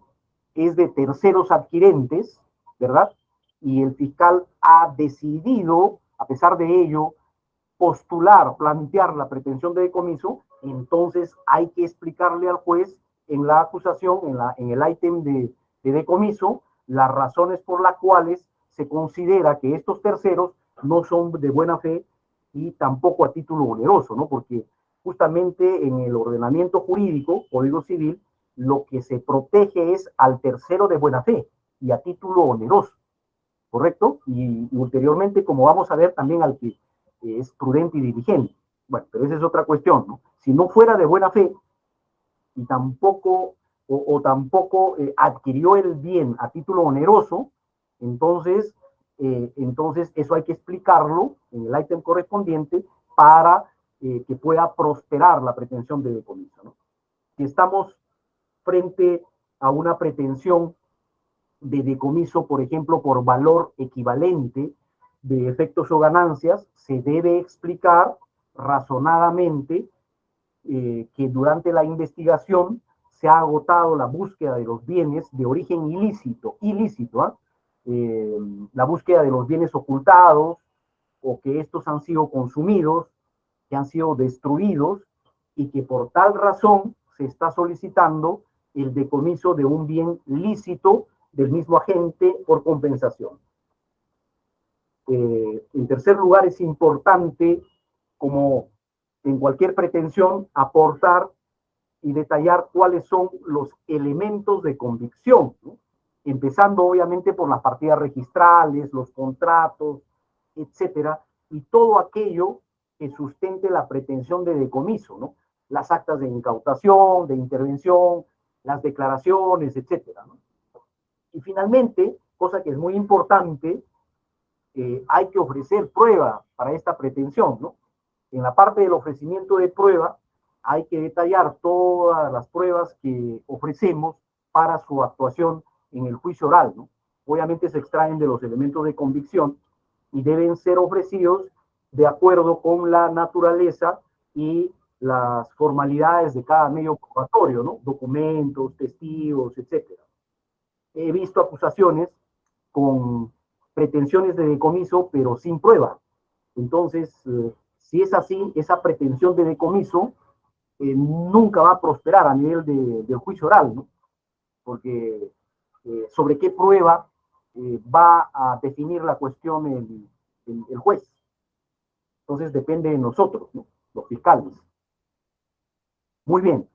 es de terceros adquirentes, ¿verdad? Y el fiscal ha decidido, a pesar de ello, postular, plantear la pretensión de decomiso, entonces hay que explicarle al juez en la acusación, en el ítem de decomiso, las razones por las cuales se considera que estos terceros no son de buena fe y tampoco a título oneroso, ¿no? Porque justamente en el ordenamiento jurídico, Código Civil, lo que se protege es al tercero de buena fe y a título oneroso, ¿correcto? Y ulteriormente, como vamos a ver, también al que es prudente y diligente. Bueno, pero esa es otra cuestión, ¿no? Si no fuera de buena fe y tampoco, tampoco adquirió el bien a título oneroso, entonces eso hay que explicarlo en el ítem correspondiente para que pueda prosperar la pretensión de decomiso, ¿no? Si estamos frente a una pretensión de decomiso, por ejemplo, por valor equivalente de efectos o ganancias, se debe explicar razonadamente que durante la investigación se ha agotado la búsqueda de los bienes de origen ilícito, la búsqueda de los bienes ocultados o que estos han sido consumidos, que han sido destruidos y que por tal razón se está solicitando el decomiso de un bien lícito del mismo agente por compensación. En tercer lugar, es importante, como en cualquier pretensión, aportar y detallar cuáles son los elementos de convicción, ¿no? Empezando obviamente por las partidas registrales, los contratos, etcétera, y todo aquello que sustente la pretensión de decomiso, ¿no? Las actas de incautación, de intervención, las declaraciones, etcétera, ¿no? Y finalmente, cosa que es muy importante, hay que ofrecer prueba para esta pretensión, ¿no? En la parte del ofrecimiento de prueba, hay que detallar todas las pruebas que ofrecemos para su actuación en el juicio oral, ¿no? Obviamente se extraen de los elementos de convicción y deben ser ofrecidos de acuerdo con la naturaleza y las formalidades de cada medio probatorio, ¿no? Documentos, testigos, etcétera. He visto acusaciones con pretensiones de decomiso, pero sin prueba. Entonces, si es así, esa pretensión de decomiso nunca va a prosperar a nivel del juicio oral, ¿no? Porque sobre qué prueba va a definir la cuestión el juez. Entonces depende de nosotros, ¿no? Los fiscales. Muy bien.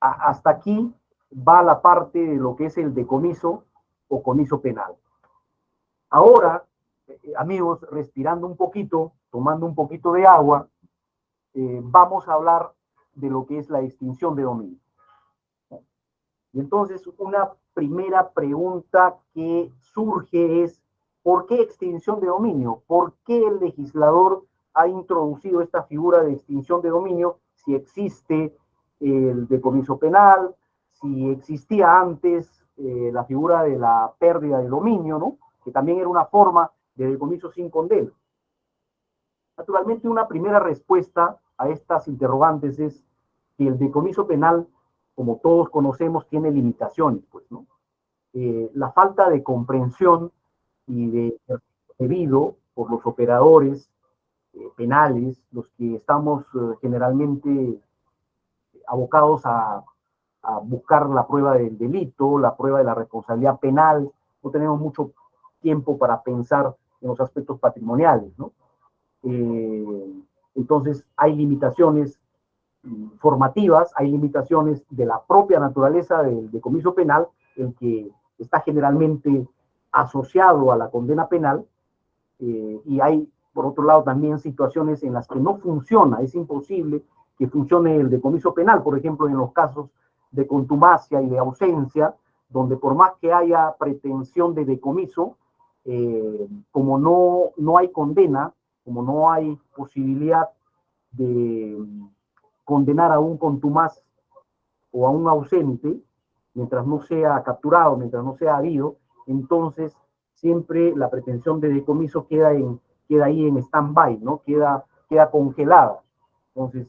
Hasta aquí va la parte de lo que es el decomiso o comiso penal. Ahora, amigos, respirando un poquito, tomando un poquito de agua, vamos a hablar de lo que es la extinción de dominio. Y entonces, una primera pregunta que surge es, ¿por qué extinción de dominio? ¿Por qué el legislador ha introducido esta figura de extinción de dominio si existe el decomiso penal, si existía antes la figura de la pérdida de dominio, ¿no? Que también era una forma de decomiso sin condena? Naturalmente, una primera respuesta a estas interrogantes es que el decomiso penal, como todos conocemos, tiene limitaciones, pues, ¿no? La falta de comprensión y de debido por los operadores penales, los que estamos generalmente abocados a buscar la prueba del delito, la prueba de la responsabilidad penal, no tenemos mucho tiempo para pensar en los aspectos patrimoniales, ¿no? Entonces hay limitaciones formativas, hay limitaciones de la propia naturaleza del decomiso penal, el que está generalmente asociado a la condena penal, y hay por otro lado también situaciones en las que no funciona, es imposible que funcione el decomiso penal, por ejemplo, en los casos de contumacia y de ausencia, donde por más que haya pretensión de decomiso, como no hay condena, como no hay posibilidad de condenar a un contumaz o a un ausente, mientras no sea capturado, mientras no sea habido, entonces siempre la pretensión de decomiso queda ahí en stand-by, ¿no? Queda congelada. Entonces,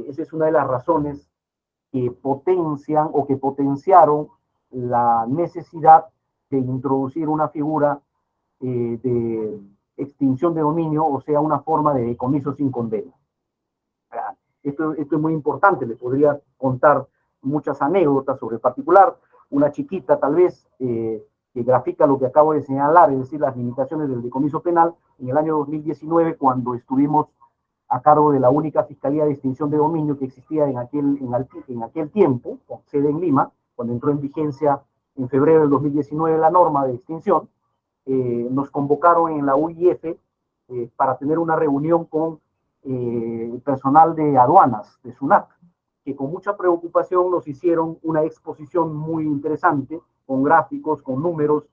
esa es una de las razones que potencian o que potenciaron la necesidad de introducir una figura de extinción de dominio, o sea, una forma de decomiso sin condena. Esto es muy importante, les podría contar muchas anécdotas sobre el particular, una chiquita tal vez que grafica lo que acabo de señalar, es decir, las limitaciones del decomiso penal. En el año 2019, cuando estuvimos a cargo de la única Fiscalía de Extinción de Dominio que existía en aquel tiempo, con sede en Lima, cuando entró en vigencia en febrero del 2019 la norma de extinción, nos convocaron en la UIF para tener una reunión con el personal de aduanas, de SUNAT, que con mucha preocupación nos hicieron una exposición muy interesante, con gráficos, con números,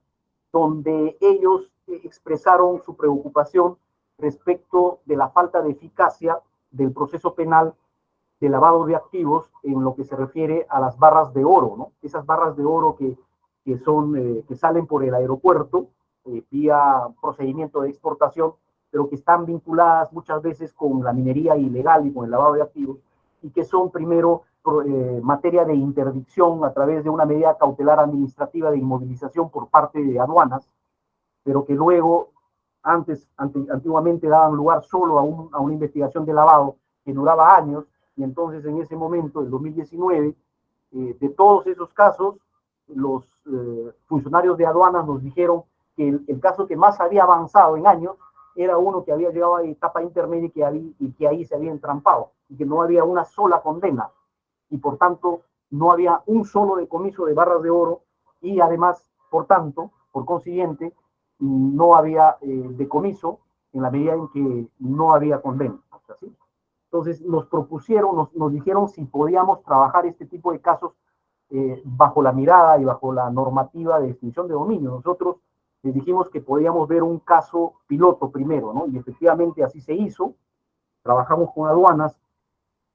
donde ellos expresaron su preocupación respecto de la falta de eficacia del proceso penal de lavado de activos en lo que se refiere a las barras de oro, ¿no? Esas barras de oro que salen por el aeropuerto vía procedimiento de exportación, pero que están vinculadas muchas veces con la minería ilegal y con el lavado de activos, y que son primero materia de interdicción a través de una medida cautelar administrativa de inmovilización por parte de aduanas, pero que luego, antiguamente daban lugar solo a una investigación de lavado que duraba años, y entonces en ese momento, el 2019, de todos esos casos, los funcionarios de aduanas nos dijeron que el caso que más había avanzado en años era uno que había llegado a etapa intermedia y que ahí se había entrampado, y que no había una sola condena, y por tanto no había un solo decomiso de barras de oro, y además, por consiguiente, no había decomiso en la medida en que no había condena. ¿Sí? Entonces nos propusieron, nos dijeron si podíamos trabajar este tipo de casos bajo la mirada y bajo la normativa de extinción de dominio. Nosotros les dijimos que podíamos ver un caso piloto primero, ¿no? Y efectivamente así se hizo. Trabajamos con aduanas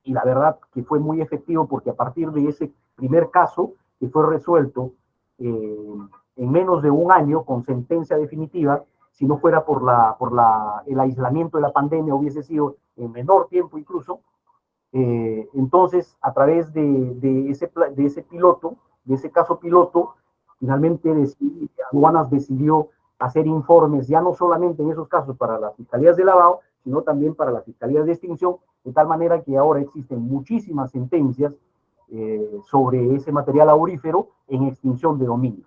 y la verdad que fue muy efectivo, porque a partir de ese primer caso que fue resuelto en menos de un año con sentencia definitiva, si no fuera por el aislamiento de la pandemia hubiese sido en menor tiempo incluso. Entonces, a través de ese piloto, de ese caso piloto, finalmente aduanas decidió hacer informes, ya no solamente en esos casos para las fiscalías de lavado, sino también para las fiscalías de extinción, de tal manera que ahora existen muchísimas sentencias sobre ese material aurífero en extinción de dominio.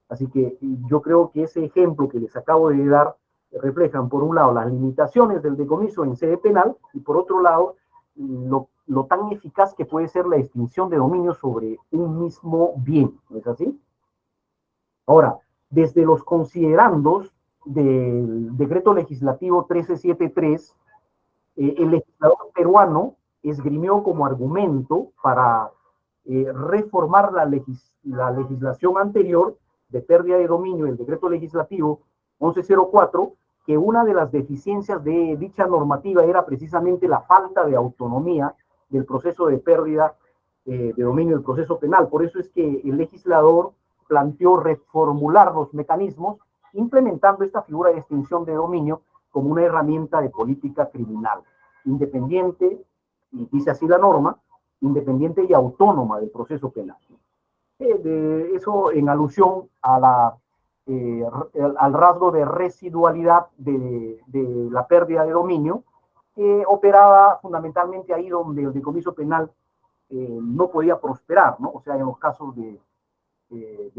Así que yo creo que ese ejemplo que les acabo de dar reflejan, por un lado, las limitaciones del decomiso en sede penal, y por otro lado, lo tan eficaz que puede ser la extinción de dominio sobre un mismo bien, ¿no es así? Ahora, desde los considerandos del decreto legislativo 1373, el legislador peruano esgrimió como argumento para reformar la legislación anterior de pérdida de dominio, el decreto legislativo 1104, que una de las deficiencias de dicha normativa era precisamente la falta de autonomía del proceso de pérdida de dominio del proceso penal. Por eso es que el legislador planteó reformular los mecanismos, implementando esta figura de extinción de dominio como una herramienta de política criminal, independiente, y dice así la norma, independiente y autónoma del proceso penal. Eso en alusión a al rasgo de residualidad de la pérdida de dominio, que operaba fundamentalmente ahí donde el decomiso penal no podía prosperar, ¿no? O sea, en los casos de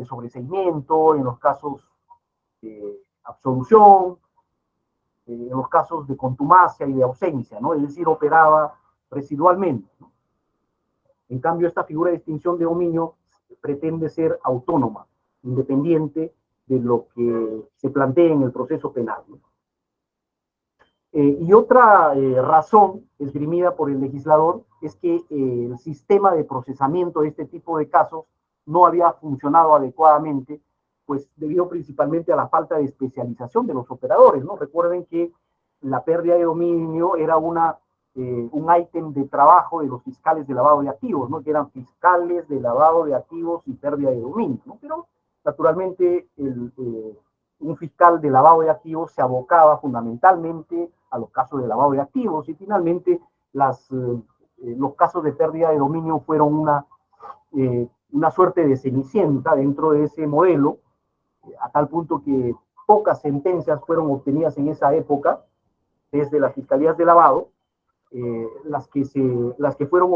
sobreseimiento, en los casos de absolución, en los casos de contumacia y de ausencia, ¿no? Es decir, operaba residualmente, ¿no? En cambio, esta figura de extinción de dominio pretende ser autónoma, independiente de lo que se plantea en el proceso penal, ¿no? Y otra razón esgrimida por el legislador es que el sistema de procesamiento de este tipo de casos no había funcionado adecuadamente, pues debido principalmente a la falta de especialización de los operadores, ¿no? Recuerden que la pérdida de dominio era un ítem de trabajo de los fiscales de lavado de activos, ¿no? Que eran fiscales de lavado de activos y pérdida de dominio, ¿no? Pero naturalmente un fiscal de lavado de activos se abocaba fundamentalmente a los casos de lavado de activos y finalmente los casos de pérdida de dominio fueron una suerte de cenicienta dentro de ese modelo, a tal punto que pocas sentencias fueron obtenidas en esa época desde las fiscalías de lavado. Las que fueron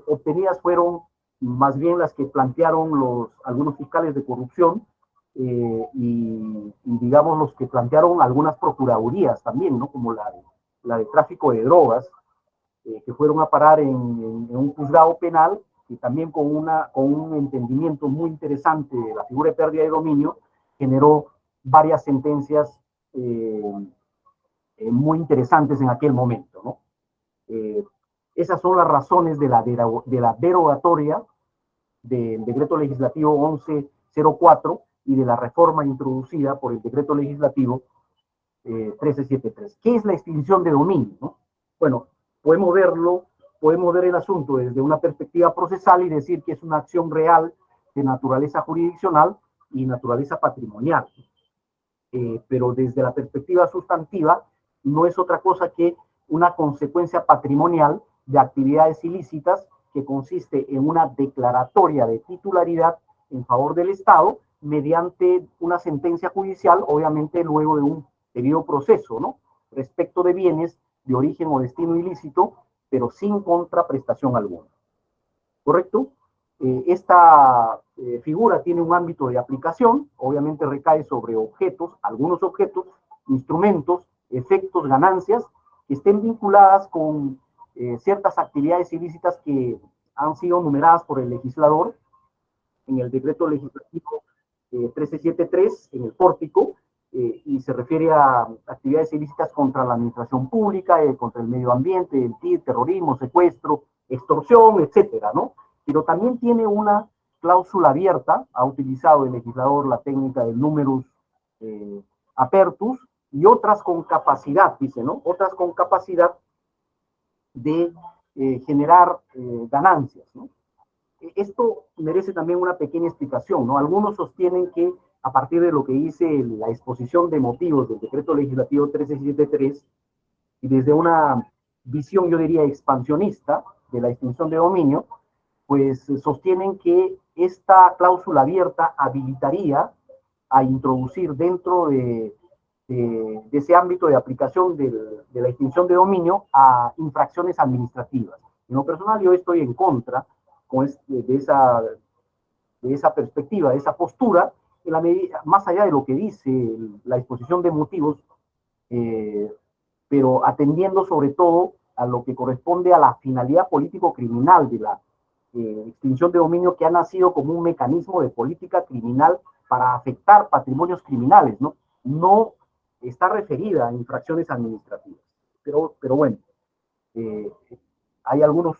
obtenidas fueron más bien las que plantearon algunos fiscales de corrupción, y digamos los que plantearon algunas procuradurías también, ¿no? Como la de tráfico de drogas, que fueron a parar en un juzgado penal, y también con un entendimiento muy interesante de la figura de pérdida de dominio, generó varias sentencias muy interesantes en aquel momento, ¿no? Esas son las razones de la derogatoria del decreto legislativo 1104 y de la reforma introducida por el decreto legislativo 1373. ¿Qué es la extinción de dominio, no? Bueno, podemos ver el asunto desde una perspectiva procesal y decir que es una acción real de naturaleza jurisdiccional y naturaleza patrimonial. Pero desde la perspectiva sustantiva no es otra cosa que una consecuencia patrimonial de actividades ilícitas que consiste en una declaratoria de titularidad en favor del Estado mediante una sentencia judicial, obviamente luego de un debido proceso, ¿no? Respecto de bienes de origen o destino ilícito, pero sin contraprestación alguna. ¿Correcto? Esta figura tiene un ámbito de aplicación, obviamente recae sobre objetos, algunos objetos, instrumentos, efectos, ganancias, que estén vinculadas con ciertas actividades ilícitas que han sido numeradas por el legislador en el decreto legislativo 1373, en el pórtico, y se refiere a actividades ilícitas contra la administración pública, contra el medio ambiente, el TIR, terrorismo, secuestro, extorsión, etcétera, ¿no? Pero también tiene una cláusula abierta, ha utilizado el legislador la técnica del numerus apertus, y otras con capacidad, dice, ¿no? Otras con capacidad de generar ganancias, ¿no? Esto merece también una pequeña explicación, ¿no? Algunos sostienen que a partir de lo que dice la exposición de motivos del decreto legislativo 1373 y desde una visión, yo diría, expansionista de la extinción de dominio, pues sostienen que esta cláusula abierta habilitaría a introducir dentro de ese ámbito de aplicación de la extinción de dominio a infracciones administrativas. En lo personal, yo estoy en contra de esa perspectiva, de esa postura, en la medida, más allá de lo que dice la exposición de motivos, pero atendiendo sobre todo a lo que corresponde a la finalidad político-criminal de la extinción de dominio, que ha nacido como un mecanismo de política criminal para afectar patrimonios criminales, ¿no? No está referida a infracciones administrativas. Pero bueno, hay algunos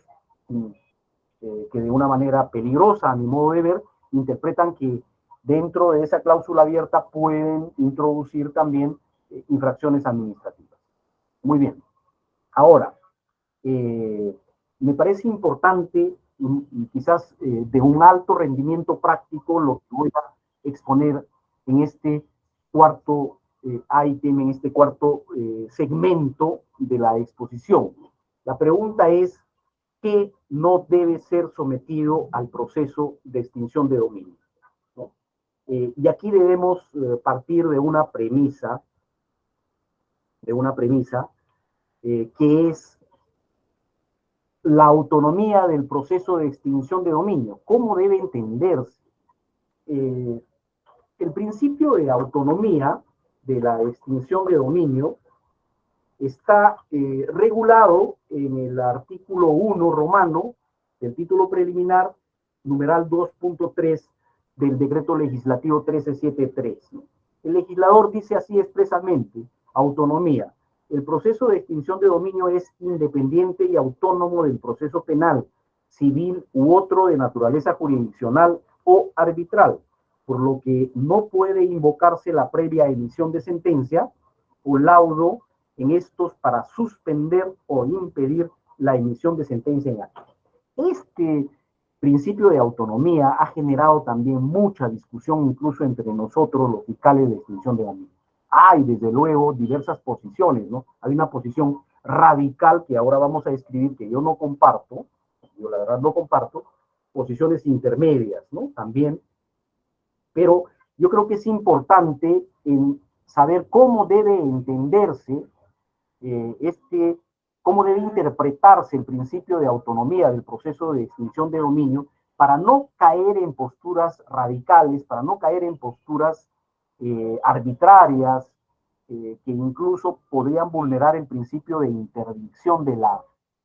que de una manera peligrosa, a mi modo de ver, interpretan que dentro de esa cláusula abierta pueden introducir también infracciones administrativas. Muy bien. Ahora, me parece importante y quizás de un alto rendimiento práctico lo que voy a exponer en este cuarto ítem, en este cuarto segmento de la exposición. La pregunta es, ¿qué no debe ser sometido al proceso de extinción de dominio? ¿No? Y aquí debemos partir de una premisa que es la autonomía del proceso de extinción de dominio. ¿Cómo debe entenderse? El principio de autonomía de la extinción de dominio está regulado en el artículo 1 romano del título preliminar, numeral 2.3 del decreto legislativo 1373. El legislador dice así expresamente: autonomía. El proceso de extinción de dominio es independiente y autónomo del proceso penal, civil u otro de naturaleza jurisdiccional o arbitral, por lo que no puede invocarse la previa emisión de sentencia o laudo en estos para suspender o impedir la emisión de sentencia en acto. Este principio de autonomía ha generado también mucha discusión incluso entre nosotros, los fiscales de extinción de dominio. Hay, desde luego, diversas posiciones, ¿no? Hay una posición radical que ahora vamos a describir que yo no comparto, yo la verdad no comparto, posiciones intermedias, ¿no? También, pero yo creo que es importante en saber cómo debe entenderse cómo debe interpretarse el principio de autonomía del proceso de extinción de dominio para no caer en posturas radicales, para no caer en posturas arbitrarias, que incluso podrían vulnerar el principio de interdicción de la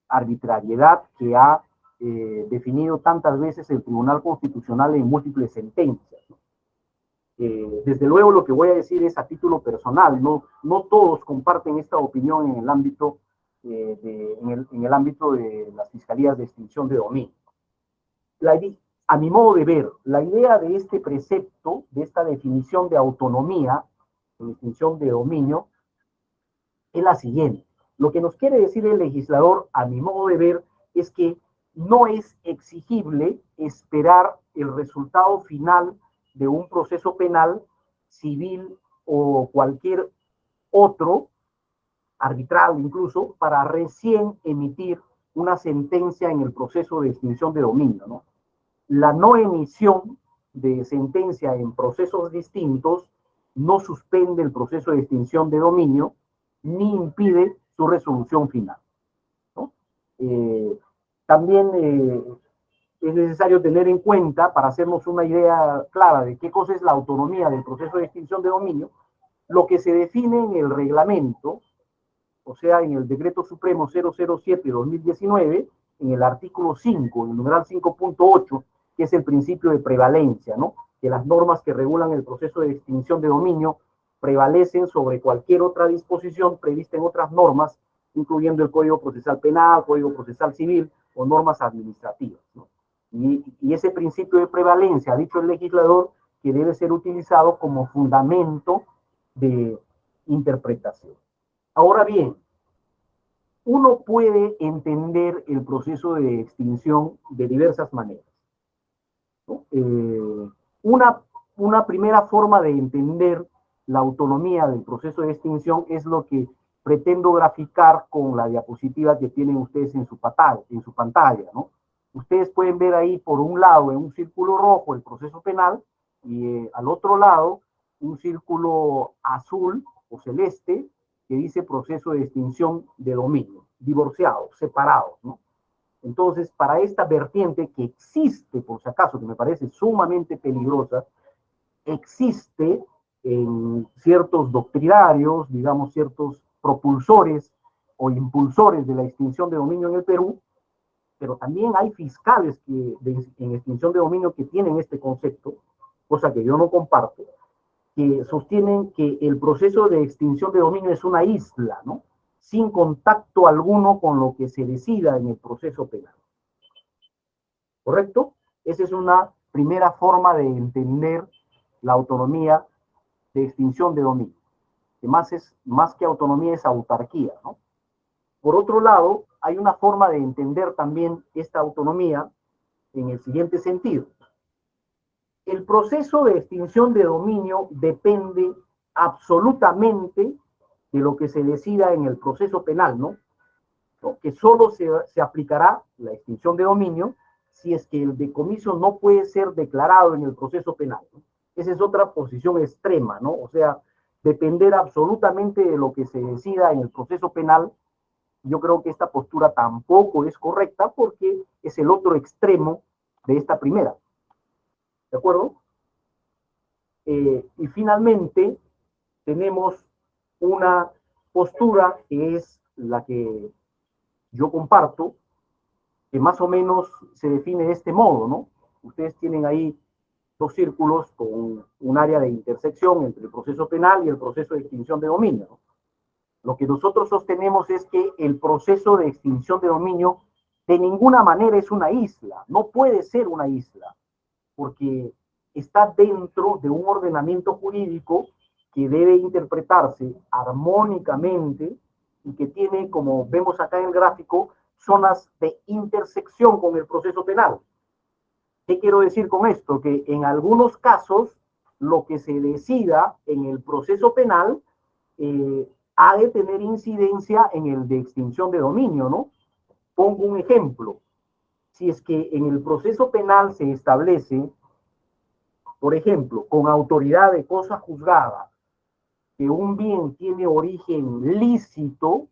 arbitrariedad que ha definido tantas veces el Tribunal Constitucional en múltiples sentencias, ¿no? Desde luego lo que voy a decir es a título personal, no todos comparten esta opinión en el ámbito de las fiscalías de extinción de dominio. A mi modo de ver, la idea de este precepto, de esta definición de autonomía en extinción de dominio, es la siguiente. Lo que nos quiere decir el legislador, a mi modo de ver, es que no es exigible esperar el resultado final de un proceso penal, civil o cualquier otro, arbitral incluso, para recién emitir una sentencia en el proceso de extinción de dominio, ¿no? La no emisión de sentencia en procesos distintos no suspende el proceso de extinción de dominio ni impide su resolución final, ¿no? También es necesario tener en cuenta, para hacernos una idea clara de qué cosa es la autonomía del proceso de extinción de dominio, lo que se define en el reglamento, o sea, en el Decreto Supremo 007-2019, en el artículo 5, en el numeral 5.8, que es el principio de prevalencia, ¿no? Que las normas que regulan el proceso de extinción de dominio prevalecen sobre cualquier otra disposición prevista en otras normas, incluyendo el Código Procesal Penal, Código Procesal Civil o normas administrativas, ¿no? Y ese principio de prevalencia, ha dicho el legislador, que debe ser utilizado como fundamento de interpretación. Ahora bien, uno puede entender el proceso de extinción de diversas maneras, ¿no? Una primera forma de entender la autonomía del proceso de extinción es lo que pretendo graficar con la diapositiva que tienen ustedes en su pantalla, ¿no? Ustedes pueden ver ahí por un lado en un círculo rojo el proceso penal y al otro lado un círculo azul o celeste que dice proceso de extinción de dominio, divorciados, separados, ¿no? Entonces, para esta vertiente que existe, por si acaso, que me parece sumamente peligrosa, existe en ciertos doctrinarios, digamos, ciertos propulsores o impulsores de la extinción de dominio en el Perú, pero también hay fiscales en extinción de dominio que tienen este concepto, cosa que yo no comparto, que sostienen que el proceso de extinción de dominio es una isla, ¿no? Sin contacto alguno con lo que se decida en el proceso penal. ¿Correcto? Esa es una primera forma de entender la autonomía de extinción de dominio, que más que autonomía es autarquía, ¿no? Por otro lado, hay una forma de entender también esta autonomía en el siguiente sentido. El proceso de extinción de dominio depende absolutamente de lo que se decida en el proceso penal, ¿no? Que solo se aplicará la extinción de dominio si es que el decomiso no puede ser declarado en el proceso penal, ¿no? Esa es otra posición extrema, ¿no? O sea, depender absolutamente de lo que se decida en el proceso penal. Yo creo que esta postura tampoco es correcta porque es el otro extremo de esta primera. ¿De acuerdo? Y finalmente tenemos una postura que es la que yo comparto, que más o menos se define de este modo, ¿no? Ustedes tienen ahí dos círculos con un área de intersección entre el proceso penal y el proceso de extinción de dominio, ¿no? Lo que nosotros sostenemos es que el proceso de extinción de dominio de ninguna manera es una isla, no puede ser una isla, porque está dentro de un ordenamiento jurídico que debe interpretarse armónicamente y que tiene, como vemos acá en el gráfico, zonas de intersección con el proceso penal. ¿Qué quiero decir con esto? Que en algunos casos lo que se decida en el proceso penal ha de tener incidencia en el de extinción de dominio, ¿no? Pongo un ejemplo. Si es que en el proceso penal se establece, por ejemplo, con autoridad de cosa juzgada, que un bien tiene origen lícito,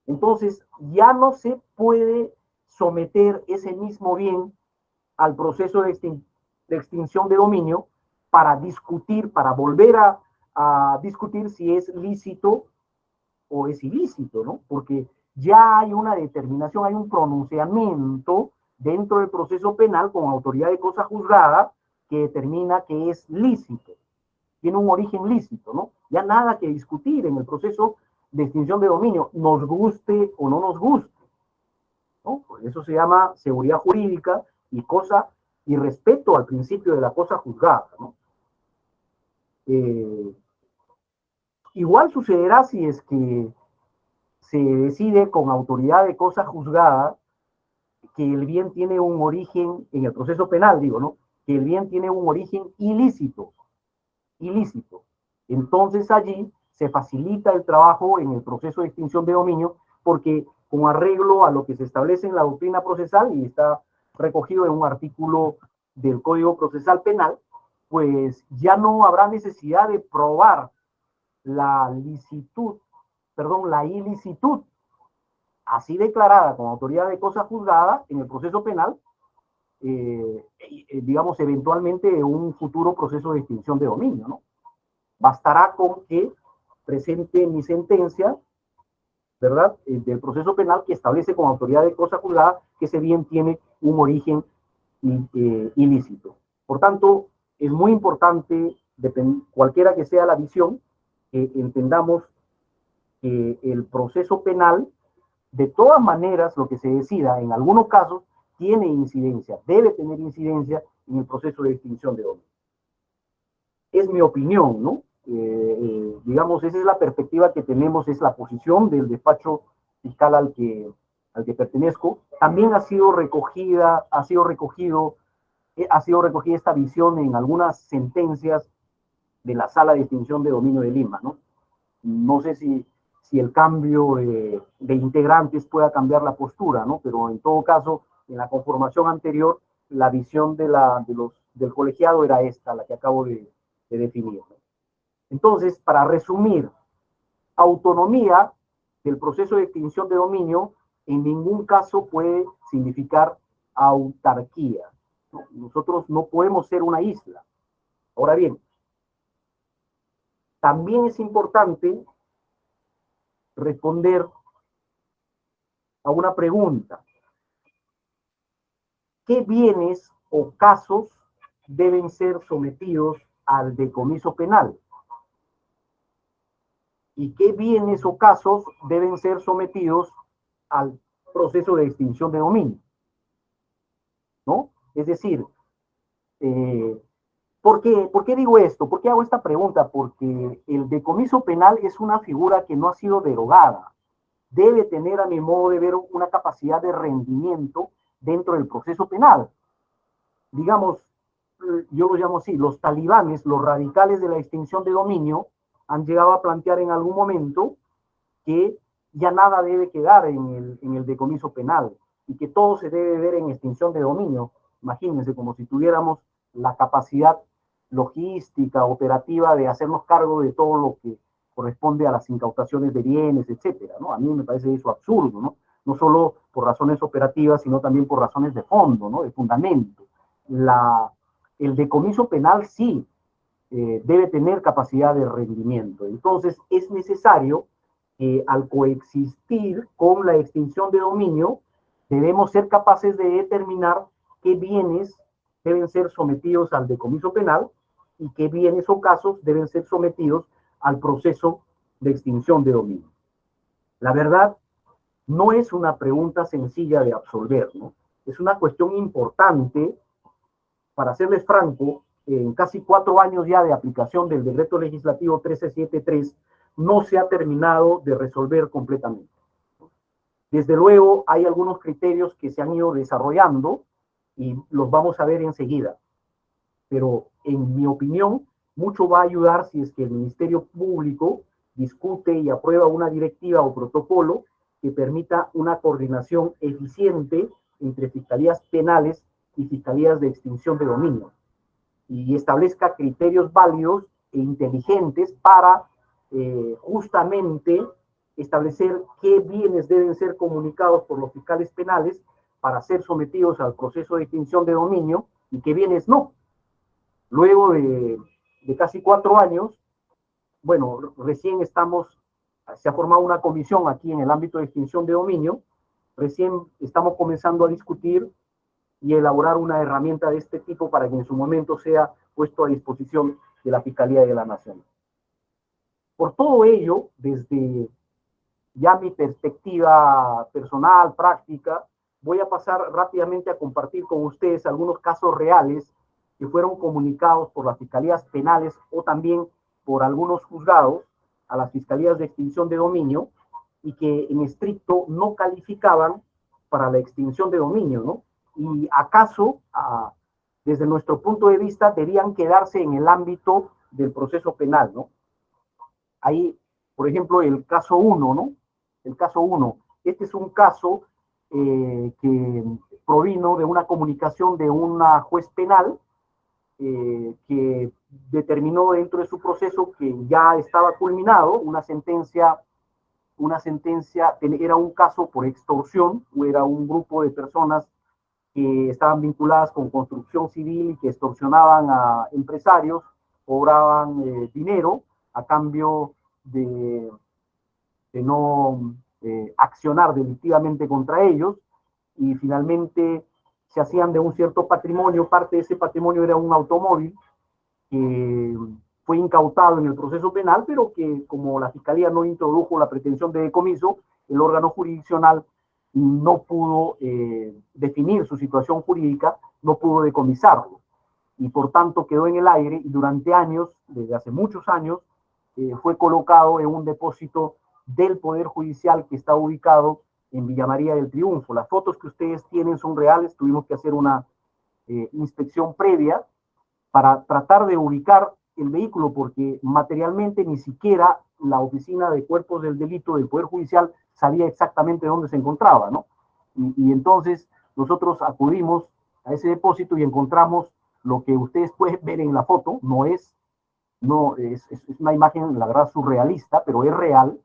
entonces ya no se puede someter ese mismo bien al proceso de extinción de dominio para discutir, para volver a discutir si es lícito o es ilícito, ¿no? Porque ya hay una determinación, hay un pronunciamiento dentro del proceso penal con autoridad de cosa juzgada que determina que es lícito, tiene un origen lícito, ¿no? Ya nada que discutir en el proceso de extinción de dominio, nos guste o no nos guste, ¿no? Por eso se llama seguridad jurídica y respeto al principio de la cosa juzgada, ¿no? Igual sucederá si es que se decide con autoridad de cosa juzgada que el bien tiene un origen, en el proceso penal digo, ¿no? Que el bien tiene un origen ilícito. Entonces allí se facilita el trabajo en el proceso de extinción de dominio porque con arreglo a lo que se establece en la doctrina procesal y está recogido en un artículo del Código Procesal Penal, pues ya no habrá necesidad de probar la ilicitud así declarada con autoridad de cosa juzgada en el proceso penal, digamos, eventualmente en un futuro proceso de extinción de dominio, ¿no? Bastará con que presente mi sentencia, ¿verdad?, del proceso penal que establece con autoridad de cosa juzgada que ese bien tiene un origen ilícito. Por tanto, es muy importante, cualquiera que sea la visión, que entendamos que el proceso penal, de todas maneras, lo que se decida en algunos casos, tiene incidencia, debe tener incidencia en el proceso de extinción de dominio. Es mi opinión, ¿no? Digamos, esa es la perspectiva que tenemos, es la posición del despacho fiscal al que pertenezco. También ha sido recogida esta visión en algunas sentencias de la Sala de Extinción de Dominio de Lima, ¿no? No sé si el cambio de integrantes pueda cambiar la postura, ¿no? Pero en todo caso, en la conformación anterior, la visión del colegiado era esta, la que acabo de definir. Entonces, para resumir, autonomía del proceso de extinción de dominio en ningún caso puede significar autarquía. Nosotros no podemos ser una isla. Ahora bien, también es importante responder a una pregunta. ¿Qué bienes o casos deben ser sometidos al decomiso penal? ¿Y qué bienes o casos deben ser sometidos al proceso de extinción de dominio? ¿No? Es decir, ¿por qué digo esto? ¿Por qué hago esta pregunta? Porque el decomiso penal es una figura que no ha sido derogada. Debe tener, a mi modo de ver, una capacidad de rendimiento dentro del proceso penal. Digamos, yo lo llamo así, los talibanes, los radicales de la extinción de dominio, han llegado a plantear en algún momento que ya nada debe quedar en el decomiso penal y que todo se debe ver en extinción de dominio. Imagínense, como si tuviéramos la capacidad logística, operativa de hacernos cargo de todo lo que corresponde a las incautaciones de bienes, etcétera, ¿no? A mí me parece eso absurdo, ¿no? No solo por razones operativas, sino también por razones de fondo, ¿no? De fundamento. El decomiso penal sí debe tener capacidad de rendimiento. Entonces, es necesario que al coexistir con la extinción de dominio, debemos ser capaces de determinar qué bienes deben ser sometidos al decomiso penal y qué bienes o casos deben ser sometidos al proceso de extinción de dominio. La verdad, no es una pregunta sencilla de absolver, ¿no? Es una cuestión importante. Para serles franco, en casi 4 años ya de aplicación del decreto legislativo 1373, no se ha terminado de resolver completamente. Desde luego, hay algunos criterios que se han ido desarrollando y los vamos a ver enseguida. Pero, en mi opinión, mucho va a ayudar si es que el Ministerio Público discute y aprueba una directiva o protocolo que permita una coordinación eficiente entre fiscalías penales y fiscalías de extinción de dominio, y establezca criterios válidos e inteligentes para justamente establecer qué bienes deben ser comunicados por los fiscales penales para ser sometidos al proceso de extinción de dominio y qué bienes no. Luego de casi 4 años, bueno, recién se ha formado una comisión aquí en el ámbito de extinción de dominio, recién estamos comenzando a discutir y elaborar una herramienta de este tipo para que en su momento sea puesto a disposición de la Fiscalía de la Nación. Por todo ello, desde ya mi perspectiva personal, práctica, voy a pasar rápidamente a compartir con ustedes algunos casos reales que fueron comunicados por las fiscalías penales o también por algunos juzgados a las fiscalías de extinción de dominio y que en estricto no calificaban para la extinción de dominio, ¿no? Y acaso, desde nuestro punto de vista, debían quedarse en el ámbito del proceso penal, ¿no? Ahí, por ejemplo, el caso 1, ¿no? El caso 1. Este es un caso que provino de una comunicación de una juez penal que determinó dentro de su proceso que ya estaba culminado una sentencia, era un caso por extorsión, o era un grupo de personas que estaban vinculadas con construcción civil y que extorsionaban a empresarios, cobraban dinero a cambio de no accionar delictivamente contra ellos, y finalmente se hacían de un cierto patrimonio. Parte de ese patrimonio era un automóvil que fue incautado en el proceso penal, pero que, como la Fiscalía no introdujo la pretensión de decomiso, el órgano jurisdiccional no pudo definir su situación jurídica, no pudo decomisarlo, y por tanto quedó en el aire, y durante años, desde hace muchos años, fue colocado en un depósito del Poder Judicial que está ubicado en Villa María del Triunfo. Las fotos que ustedes tienen son reales. Tuvimos que hacer una inspección previa para tratar de ubicar el vehículo, porque materialmente ni siquiera la Oficina de Cuerpos del Delito del Poder Judicial sabía exactamente dónde se encontraba, ¿no? Y entonces nosotros acudimos a ese depósito y encontramos lo que ustedes pueden ver en la foto. Es una imagen, la verdad, surrealista, pero es real.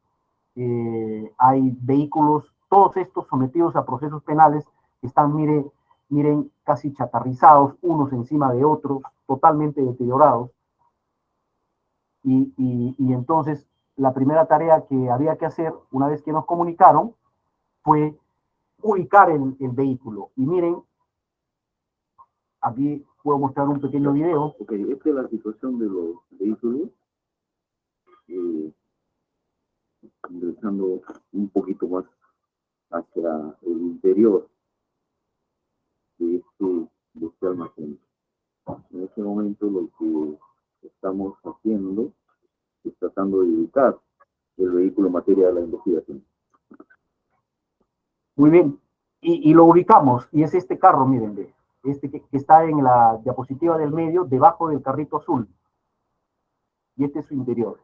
Hay vehículos, todos estos sometidos a procesos penales, que están, miren, casi chatarrizados, unos encima de otros, totalmente deteriorados. Y entonces, la primera tarea que había que hacer, una vez que nos comunicaron, fue ubicar el vehículo. Y miren, aquí puedo mostrar un pequeño video. Ok, esta es la situación de los vehículos. Ingresando un poquito más hacia el interior de este almacén. En este momento lo que estamos haciendo es tratando de ubicar el vehículo en materia de la investigación. Muy bien, y lo ubicamos, y es este carro, miren, que está en la diapositiva del medio, debajo del carrito azul, y este es su interior.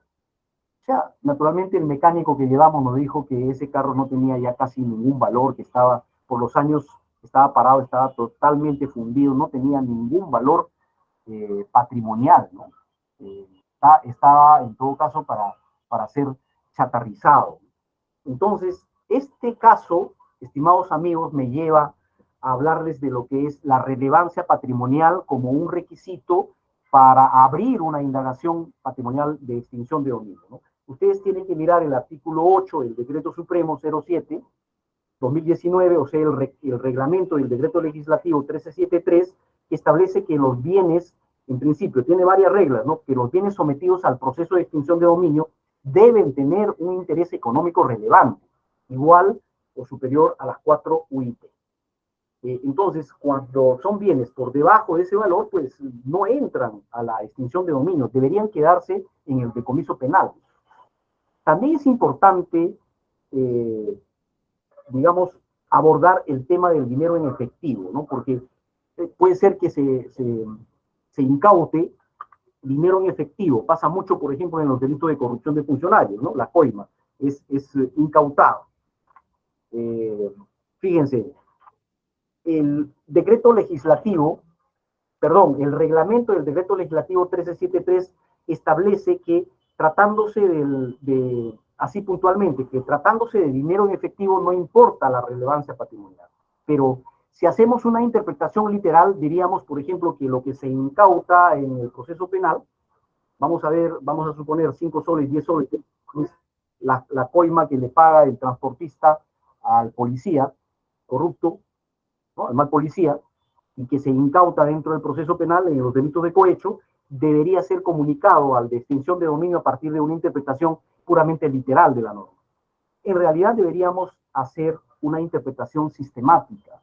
O sea, naturalmente el mecánico que llevamos nos dijo que ese carro no tenía ya casi ningún valor, que estaba, por los años, estaba parado, estaba totalmente fundido, no tenía ningún valor patrimonial, ¿no? Estaba en todo caso para ser chatarrizado. Entonces, este caso, estimados amigos, me lleva a hablarles de lo que es la relevancia patrimonial como un requisito para abrir una indagación patrimonial de extinción de dominio, ¿no? Ustedes tienen que mirar el artículo 8 del Decreto Supremo 07/2019, o sea, el reglamento del Decreto Legislativo 1373, que establece que los bienes, en principio, tiene varias reglas, ¿no? Que los bienes sometidos al proceso de extinción de dominio deben tener un interés económico relevante, igual o superior a las 4 UIT. Entonces, cuando son bienes por debajo de ese valor, pues no entran a la extinción de dominio, deberían quedarse en el decomiso penal. También es importante, digamos, abordar el tema del dinero en efectivo, ¿no? Porque puede ser que se incaute dinero en efectivo. Pasa mucho, por ejemplo, en los delitos de corrupción de funcionarios, ¿no? La coima es incautado. Fíjense, el decreto legislativo, perdón, el reglamento del decreto legislativo 1373 establece que tratándose así puntualmente, que tratándose de dinero en efectivo no importa la relevancia patrimonial. Pero si hacemos una interpretación literal, diríamos, por ejemplo, que lo que se incauta en el proceso penal, vamos a suponer 5 soles, 10 soles, es la coima que le paga el transportista al policía corrupto, ¿no? Al mal policía, y que se incauta dentro del proceso penal en los delitos de cohecho, debería ser comunicado al de extinción de dominio a partir de una interpretación puramente literal de la norma. En realidad deberíamos hacer una interpretación sistemática,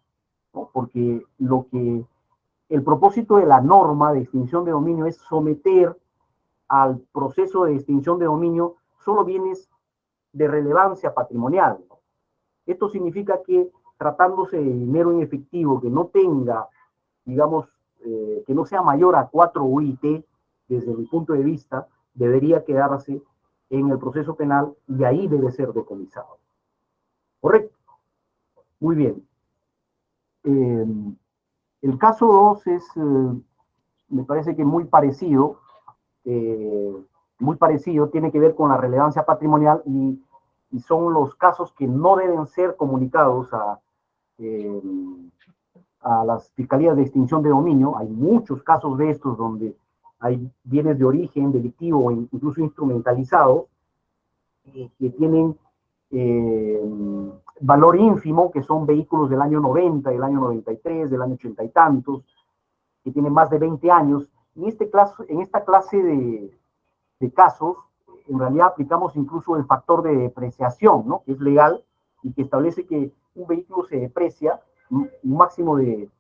¿no? Porque el propósito de la norma de extinción de dominio es someter al proceso de extinción de dominio solo bienes de relevancia patrimonial, ¿no? Esto significa que tratándose de dinero en efectivo que no tenga, digamos, que no sea mayor a 4 UIT, desde mi punto de vista, debería quedarse en el proceso penal y ahí debe ser decomisado. ¿Correcto? Muy bien. El caso 2 es, me parece que muy parecido, tiene que ver con la relevancia patrimonial y son los casos que no deben ser comunicados a las fiscalías de extinción de dominio. Hay muchos casos de estos donde hay bienes de origen delictivo o incluso instrumentalizados que tienen valor ínfimo, que son vehículos del año 90, del año 93, del año 80 y tantos, que tienen más de 20 años. En esta clase de casos, en realidad aplicamos incluso el factor de depreciación, ¿no? Que es legal y que establece que un vehículo se deprecia un máximo del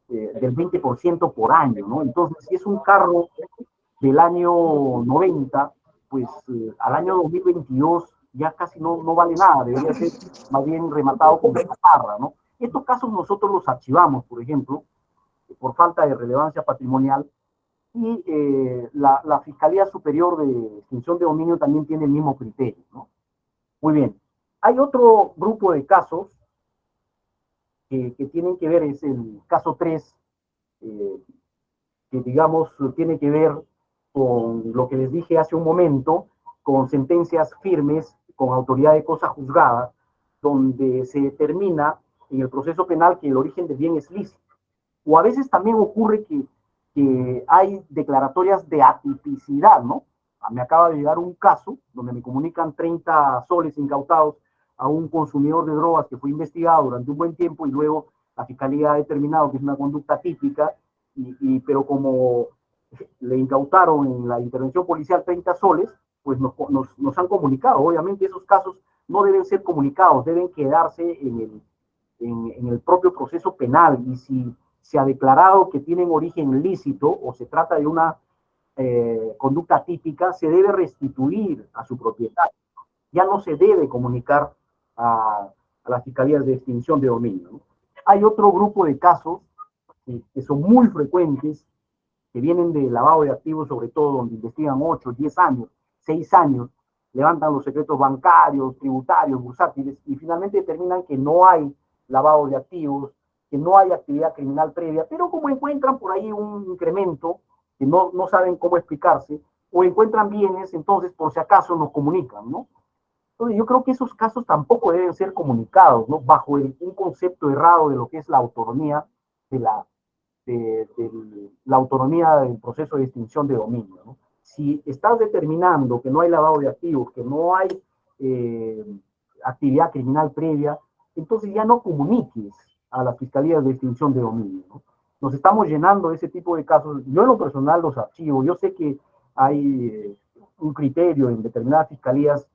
20% por año, ¿no? Entonces, si es un carro del año 90, pues al año 2022 ya casi no vale nada, debería ser más bien rematado con chatarra, ¿no? Estos casos nosotros los archivamos, por ejemplo, por falta de relevancia patrimonial, y la Fiscalía Superior de Extinción de Dominio también tiene el mismo criterio, ¿no? Muy bien. Hay otro grupo de casos que tienen que ver, es el caso 3, que digamos tiene que ver con lo que les dije hace un momento, con sentencias firmes, con autoridad de cosa juzgada, donde se determina en el proceso penal que el origen del bien es lícito. O a veces también ocurre que hay declaratorias de atipicidad, ¿no? Me acaba de llegar un caso donde me comunican 30 soles incautados a un consumidor de drogas que fue investigado durante un buen tiempo y luego la fiscalía ha determinado que es una conducta típica, pero como le incautaron en la intervención policial 30 soles, pues nos han comunicado. Obviamente esos casos no deben ser comunicados, deben quedarse en el propio proceso penal, y si se ha declarado que tienen origen lícito o se trata de una conducta típica, se debe restituir a su propietario. Ya no se debe comunicar a las fiscalías de extinción de dominio, ¿no? Hay otro grupo de casos que son muy frecuentes, que vienen de lavado de activos, sobre todo, donde investigan 8, 10 años, 6 años, levantan los secretos bancarios, tributarios, bursátiles, y finalmente determinan que no hay lavado de activos, que no hay actividad criminal previa, pero como encuentran por ahí un incremento que no saben cómo explicarse, o encuentran bienes, entonces por si acaso nos comunican, ¿no? Entonces yo creo que esos casos tampoco deben ser comunicados, ¿no? Bajo un concepto errado de lo que es la autonomía de la autonomía del proceso de extinción de dominio, ¿no? Si estás determinando que no hay lavado de activos, que no hay actividad criminal previa, entonces ya no comuniques a las fiscalías de extinción de dominio, ¿no? Nos estamos llenando de ese tipo de casos. Yo en lo personal los archivo. Yo sé que hay un criterio en determinadas fiscalías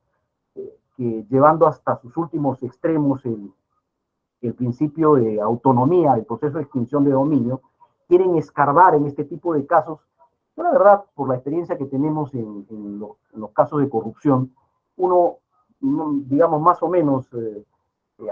que llevando hasta sus últimos extremos el principio de autonomía del proceso de extinción de dominio, quieren escarbar en este tipo de casos. Yo, la verdad, por la experiencia que tenemos en los casos de corrupción, uno, digamos, más o menos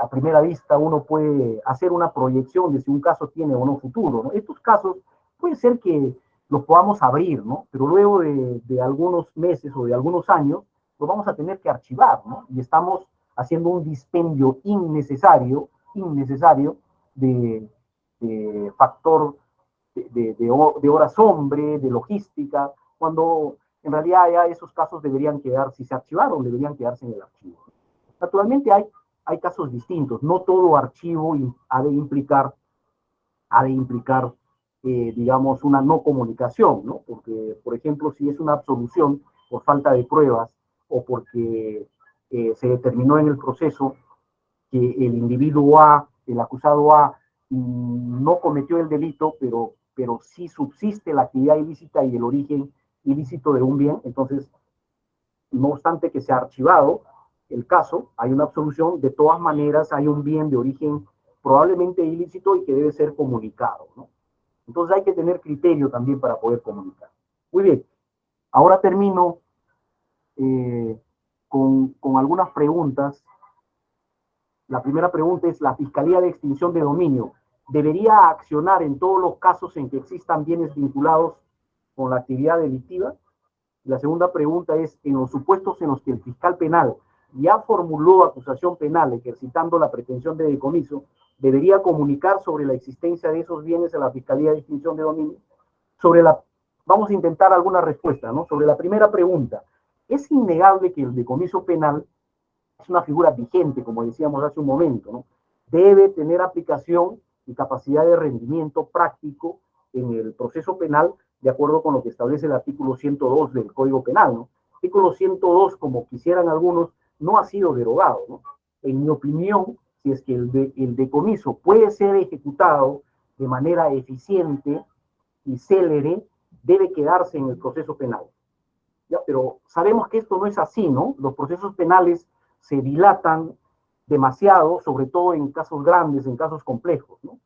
a primera vista, uno puede hacer una proyección de si un caso tiene o no futuro, ¿no? Estos casos puede ser que los podamos abrir, ¿no? Pero luego de algunos meses o de algunos años, los vamos a tener que archivar, ¿no? Y estamos haciendo un dispendio innecesario de factor de horas hombre, de logística, cuando en realidad ya esos casos deberían quedar, si se archivaron, deberían quedarse en el archivo. Naturalmente hay casos distintos, no todo archivo ha de implicar digamos, una no comunicación, ¿no? Porque, por ejemplo, si es una absolución por falta de pruebas o porque se determinó en el proceso que el individuo A, el acusado A, no cometió el delito, pero sí subsiste la actividad ilícita y el origen ilícito de un bien, entonces, no obstante que se ha archivado el caso, hay una absolución, de todas maneras hay un bien de origen probablemente ilícito y que debe ser comunicado, ¿no? Entonces hay que tener criterio también para poder comunicar. Muy bien, ahora termino con algunas preguntas. La primera pregunta es, ¿la Fiscalía de Extinción de Dominio debería accionar en todos los casos en que existan bienes vinculados con la actividad delictiva? La segunda pregunta es, en los supuestos en los que el fiscal penal ya formuló acusación penal ejercitando la pretensión de decomiso, ¿debería comunicar sobre la existencia de esos bienes a la Fiscalía de Extinción de Dominio? Vamos a intentar alguna respuesta, ¿no? Sobre la primera pregunta, es innegable que el decomiso penal es una figura vigente, como decíamos hace un momento, ¿no? Debe tener aplicación y capacidad de rendimiento práctico en el proceso penal, de acuerdo con lo que establece el artículo 102 del Código Penal, ¿no? El artículo 102, como quisieran algunos, no ha sido derogado, ¿no? En mi opinión, si es que el decomiso puede ser ejecutado de manera eficiente y célere, debe quedarse en el proceso penal. Ya, pero sabemos que esto no es así, ¿no? Los procesos penales se dilatan demasiado, sobre todo en casos grandes, en casos complejos, ¿no?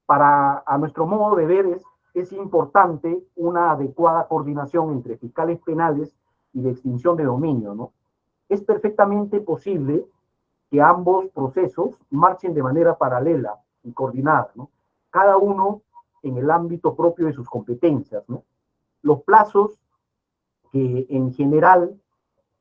A nuestro modo de ver, es importante una adecuada coordinación entre fiscales penales y de extinción de dominio, ¿no? Es perfectamente posible que ambos procesos marchen de manera paralela y coordinada, ¿no? Cada uno en el ámbito propio de sus competencias, ¿no? Los plazos que en general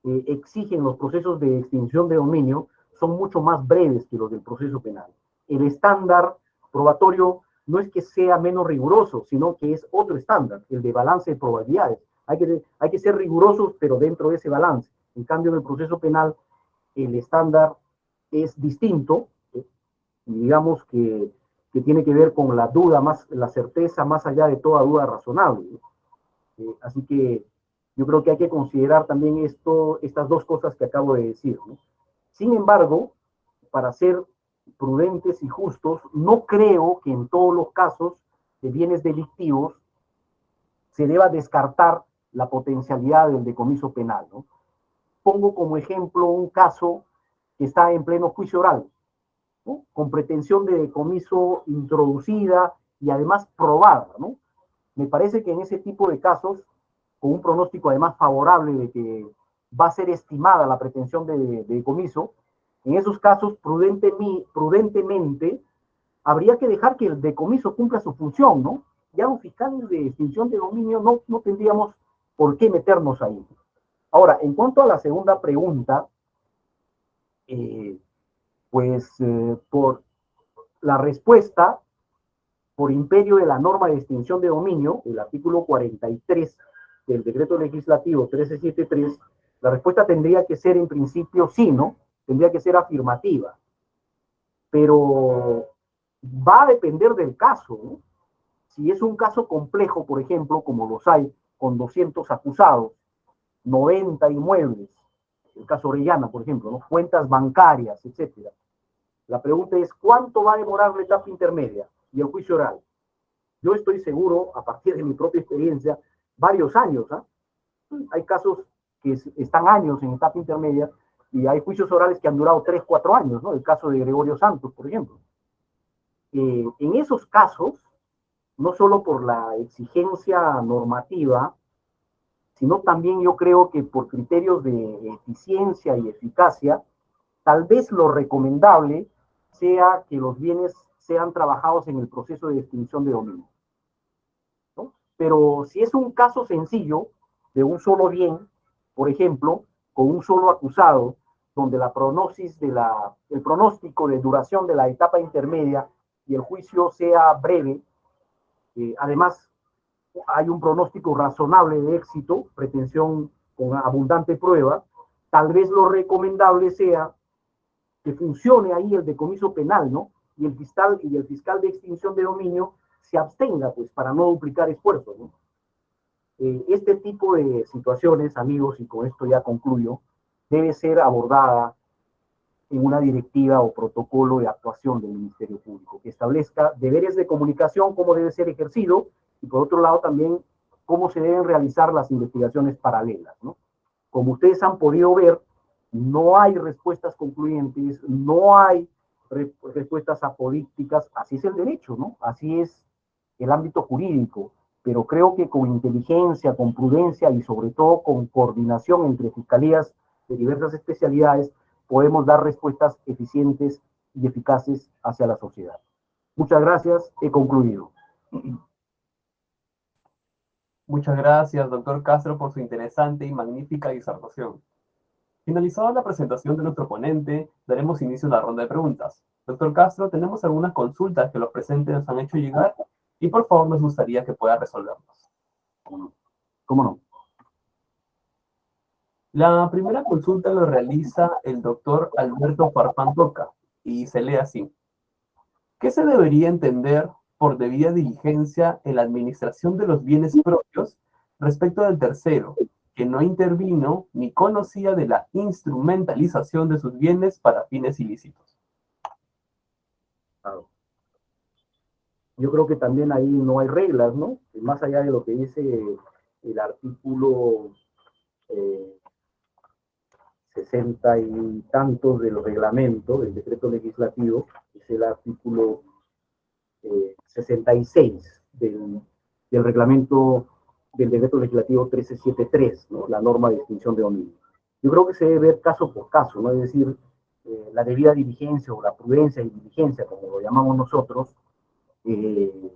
exigen los procesos de extinción de dominio son mucho más breves que los del proceso penal. El estándar probatorio no es que sea menos riguroso, sino que es otro estándar, el de balance de probabilidades. Hay que ser rigurosos, pero dentro de ese balance. En cambio, en el proceso penal, el estándar es distinto, y digamos que tiene que ver con la duda, la certeza más allá de toda duda razonable. Así que yo creo que hay que considerar también estas dos cosas que acabo de decir, ¿no? Sin embargo, para ser prudentes y justos, no creo que en todos los casos de bienes delictivos se deba descartar la potencialidad del decomiso penal, ¿no? Pongo como ejemplo un caso que está en pleno juicio oral, ¿no? Con pretensión de decomiso introducida y además probada, ¿no? Me parece que en ese tipo de casos, con un pronóstico además favorable de que va a ser estimada la pretensión de decomiso, en esos casos prudentemente habría que dejar que el decomiso cumpla su función, ¿no? Ya los fiscales de extinción de dominio no tendríamos por qué meternos ahí. Ahora, en cuanto a la segunda pregunta, por la respuesta, por imperio de la norma de extinción de dominio, el artículo 43 del decreto legislativo 1373, la respuesta tendría que ser en principio sí, ¿no? Tendría que ser afirmativa. Pero va a depender del caso, ¿no? Si es un caso complejo, por ejemplo, como los hay, con 200 acusados, 90 inmuebles, el caso Orellana, por ejemplo, ¿no? Cuentas bancarias, etcétera. La pregunta es, ¿cuánto va a demorar la etapa intermedia y el juicio oral? Yo estoy seguro, a partir de mi propia experiencia, varios años. ¿Ah? Hay casos que están años en etapa intermedia y hay juicios orales que han durado 3, 4 años, ¿no? El caso de Gregorio Santos, por ejemplo. En esos casos, no solo por la exigencia normativa, sino también yo creo que por criterios de eficiencia y eficacia, tal vez lo recomendable sea que los bienes sean trabajados en el proceso de extinción de dominio, ¿no? Pero si es un caso sencillo de un solo bien, por ejemplo, con un solo acusado, donde el pronóstico de duración de la etapa intermedia y el juicio sea breve, además hay un pronóstico razonable de éxito, pretensión con abundante prueba, tal vez lo recomendable sea que funcione ahí el decomiso penal, ¿no? Y el fiscal de extinción de dominio se abstenga, pues, para no duplicar esfuerzos, ¿no? Este tipo de situaciones, amigos, y con esto ya concluyo, debe ser abordada en una directiva o protocolo de actuación del Ministerio Público, que establezca deberes de comunicación, cómo debe ser ejercido, y por otro lado también cómo se deben realizar las investigaciones paralelas, ¿no? Como ustedes han podido ver, no hay respuestas concluyentes, no hay respuestas apodícticas, así es el derecho, ¿no? Así es el ámbito jurídico, pero creo que con inteligencia, con prudencia y sobre todo con coordinación entre fiscalías de diversas especialidades, podemos dar respuestas eficientes y eficaces hacia la sociedad. Muchas gracias, he concluido. Muchas gracias, doctor Castro, por su interesante y magnífica disertación. Finalizada la presentación de nuestro ponente, daremos inicio a la ronda de preguntas. Doctor Castro, tenemos algunas consultas que los presentes nos han hecho llegar y por favor nos gustaría que pueda resolverlas. ¿Cómo no? La primera consulta lo realiza el doctor Alberto Farfán Toca y se lee así. ¿Qué se debería entender por debida diligencia en la administración de los bienes propios respecto del tercero, que no intervino ni conocía de la instrumentalización de sus bienes para fines ilícitos? Claro. Yo creo que también ahí no hay reglas, ¿no? Más allá de lo que dice el artículo 60 y tantos del reglamento, del decreto legislativo, es el artículo 66 del reglamento del decreto legislativo 1373, ¿no? La norma de extinción de dominio. Yo creo que se debe ver caso por caso, ¿no? Es decir, la debida diligencia o la prudencia y diligencia, como lo llamamos nosotros, en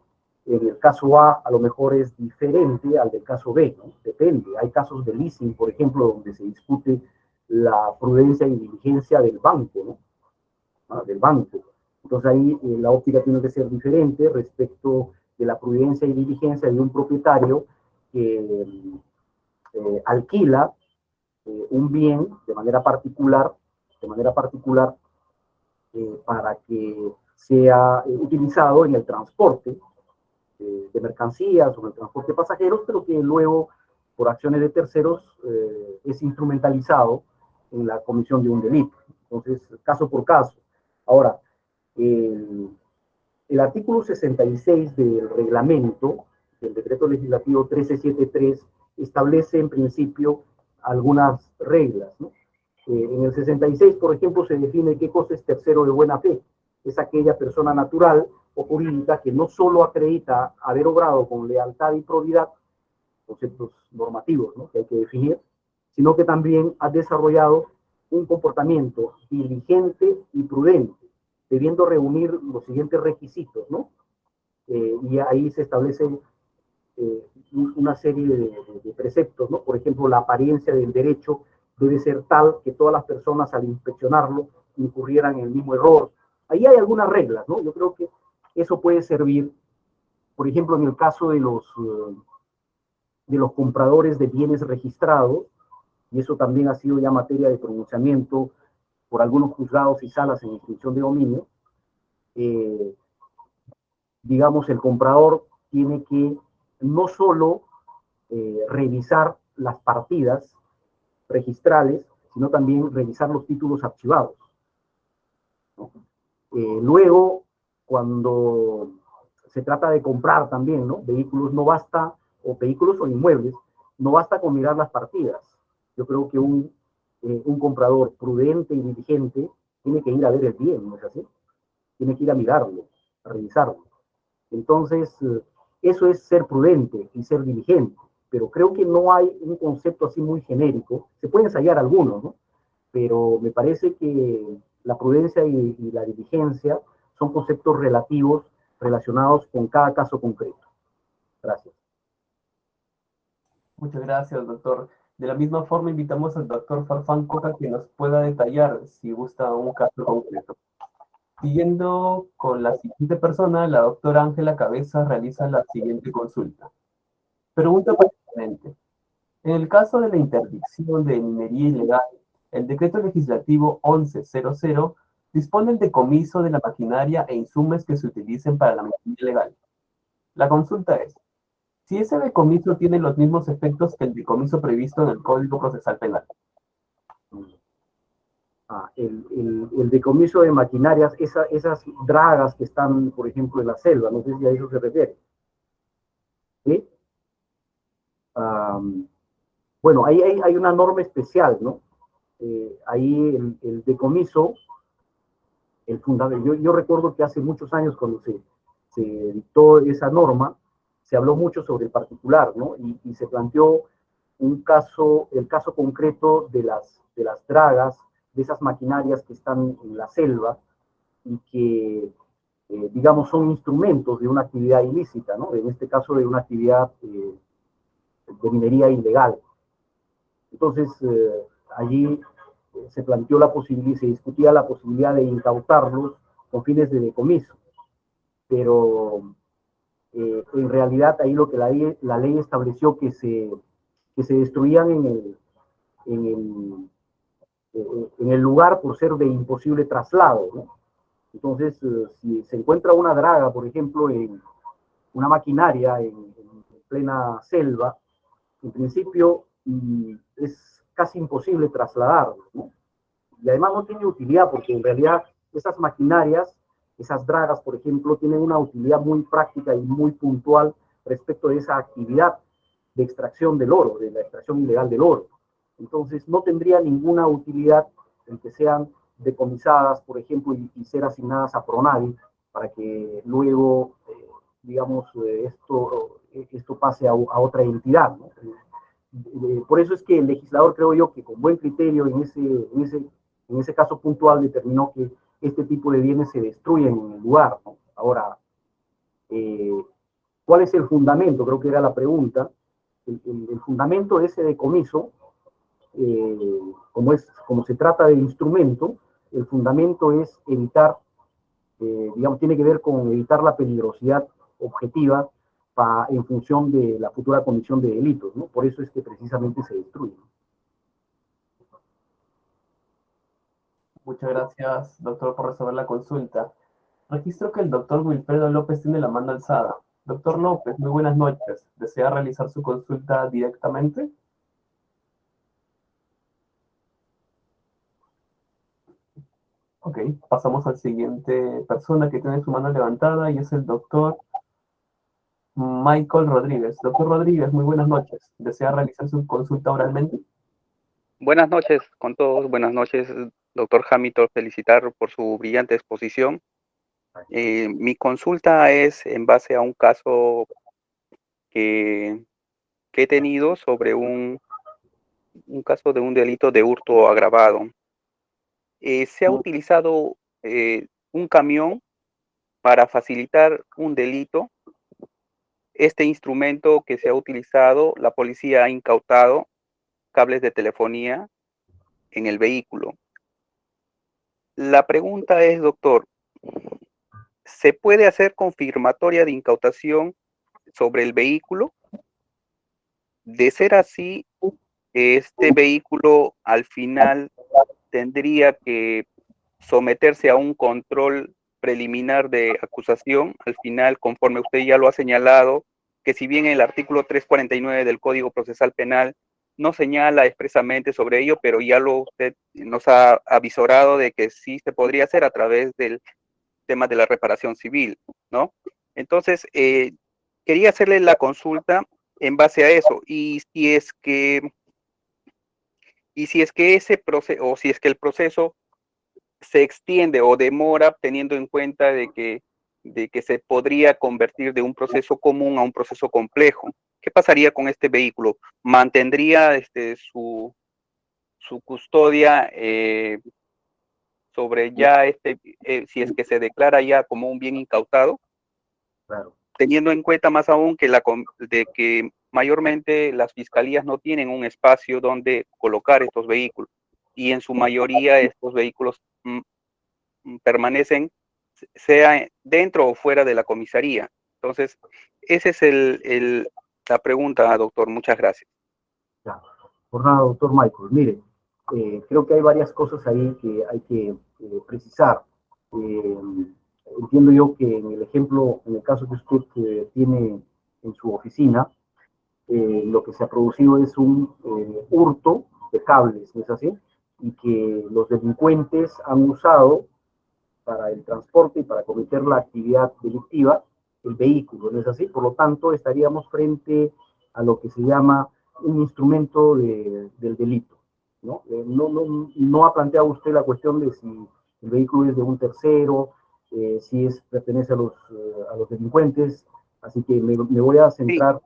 el caso A lo mejor es diferente al del caso B, ¿no? Depende. Hay casos de leasing, por ejemplo, donde se discute la prudencia y diligencia del banco, ¿no? Del banco. Entonces ahí la óptica tiene que ser diferente respecto de la prudencia y diligencia de un propietario que alquila un bien de manera particular para que sea utilizado en el transporte de mercancías o en el transporte de pasajeros, pero que luego, por acciones de terceros, es instrumentalizado en la comisión de un delito. Entonces, caso por caso. Ahora, el artículo 66 del reglamento, del decreto legislativo 1373, establece en principio algunas reglas, ¿no? En el 66, por ejemplo, se define qué cosa es tercero de buena fe. Es aquella persona natural o jurídica que no solo acredita haber obrado con lealtad y probidad, conceptos normativos, ¿no?, que hay que definir, sino que también ha desarrollado un comportamiento diligente y prudente, debiendo reunir los siguientes requisitos, ¿no? Y ahí se establecen una serie de preceptos, ¿no? Por ejemplo, la apariencia del derecho debe ser tal que todas las personas al inspeccionarlo incurrieran en el mismo error. Ahí hay algunas reglas, ¿no? Yo creo que eso puede servir, por ejemplo, en el caso de los compradores de bienes registrados, y eso también ha sido ya materia de pronunciamiento por algunos juzgados y salas en extinción de dominio. Digamos, el comprador tiene que no solo revisar las partidas registrales, sino también revisar los títulos archivados, ¿no? Luego, cuando se trata de comprar también, ¿no?, vehículos, no basta o vehículos o inmuebles, no basta con mirar las partidas. Yo creo que un comprador prudente y diligente tiene que ir a ver el bien, ¿no es así? Tiene que ir a mirarlo, a revisarlo. Entonces, eso es ser prudente y ser diligente, pero creo que no hay un concepto así muy genérico. Se puede ensayar algunos, ¿no? Pero me parece que la prudencia y la diligencia son conceptos relativos, relacionados con cada caso concreto. Gracias. Muchas gracias, doctor. De la misma forma, invitamos al doctor Farfán Coca que nos pueda detallar, si gusta, un caso concreto. Siguiendo con la siguiente persona, la doctora Ángela Cabeza realiza la siguiente consulta. Pregunta pertinente. En el caso de la interdicción de minería ilegal, el decreto legislativo 1100 dispone el decomiso de la maquinaria e insumos que se utilicen para la minería ilegal. La consulta es, si ese decomiso tiene los mismos efectos que el decomiso previsto en el Código Procesal Penal. El decomiso de maquinarias, esas dragas que están, por ejemplo, en la selva, no sé si a eso se refiere. ¿Sí? Bueno, ahí hay una norma especial, ¿no? Ahí el decomiso, el fundamento, yo recuerdo que hace muchos años cuando se dictó esa norma, se habló mucho sobre el particular, ¿no? Y se planteó el caso concreto de las dragas, de esas maquinarias que están en la selva y que, digamos, son instrumentos de una actividad ilícita, ¿no? En este caso de una actividad de minería ilegal. Entonces, allí se planteó la posibilidad, se discutía la posibilidad de incautarlos con fines de decomiso, pero en realidad ahí lo que la ley estableció que se destruían en el lugar por ser de imposible traslado, ¿no? Entonces, si se encuentra una draga, por ejemplo, en una maquinaria en plena selva, en principio es casi imposible trasladarlo, ¿no? Y además no tiene utilidad, porque en realidad esas maquinarias, esas dragas, por ejemplo, tienen una utilidad muy práctica y muy puntual respecto de esa actividad de extracción del oro, de la extracción ilegal del oro. Entonces, no tendría ninguna utilidad en que sean decomisadas, por ejemplo, y ser asignadas a Pronavi para que luego, digamos, esto pase a otra entidad, ¿no? Por eso es que el legislador, creo yo, que con buen criterio en ese caso puntual determinó que este tipo de bienes se destruyen en el lugar, ¿no? Ahora, ¿cuál es el fundamento? Creo que era la pregunta. El fundamento de ese decomiso, como se trata de instrumento, el fundamento es evitar, digamos, tiene que ver con evitar la peligrosidad objetiva en función de la futura comisión de delitos, ¿no? Por eso es que precisamente se destruyen. Muchas gracias, doctor, por resolver la consulta. Registro que el doctor Wilfredo López tiene la mano alzada. Doctor López, muy buenas noches. ¿Desea realizar su consulta directamente? Ok, pasamos al siguiente persona que tiene su mano levantada y es el doctor Michael Rodríguez. Doctor Rodríguez, muy buenas noches. ¿Desea realizar su consulta oralmente? Buenas noches con todos. Buenas noches, doctor Hamilton. Felicitarlo por su brillante exposición. Mi consulta es en base a un caso que he tenido sobre un caso de un delito de hurto agravado. Se ha utilizado un camión para facilitar un delito. Este instrumento que se ha utilizado, la policía ha incautado cables de telefonía en el vehículo. La pregunta es, doctor, ¿se puede hacer confirmatoria de incautación sobre el vehículo? De ser así, este vehículo al final tendría que someterse a un control preliminar de acusación. Al final, conforme usted ya lo ha señalado, que si bien el artículo 349 del Código Procesal Penal no señala expresamente sobre ello, pero ya usted nos ha avisorado de que sí se podría hacer a través del tema de la reparación civil, ¿no? Entonces, quería hacerle la consulta en base a eso. Y si es que ese proceso, o si es que el proceso se extiende o demora, teniendo en cuenta de que se podría convertir de un proceso común a un proceso complejo. ¿Qué pasaría con este vehículo? ¿Mantendría su custodia sobre ya si es que se declara ya como un bien incautado? Claro. Teniendo en cuenta más aún que que mayormente las fiscalías no tienen un espacio donde colocar estos vehículos, y en su mayoría estos vehículos permanecen, sea dentro o fuera de la comisaría. Entonces, esa es la pregunta, doctor. Muchas gracias. Ya. Por nada, doctor Michael. Mire, creo que hay varias cosas ahí que hay que precisar. Entiendo yo que en el ejemplo, en el caso que usted tiene en su oficina, lo que se ha producido es un hurto de cables, ¿no es así? Y que los delincuentes han usado para el transporte y para cometer la actividad delictiva el vehículo, ¿no es así? Por lo tanto, estaríamos frente a lo que se llama un instrumento del delito, ¿no? No ha planteado usted la cuestión de si el vehículo es de un tercero, si pertenece a los delincuentes, así que me voy a centrar...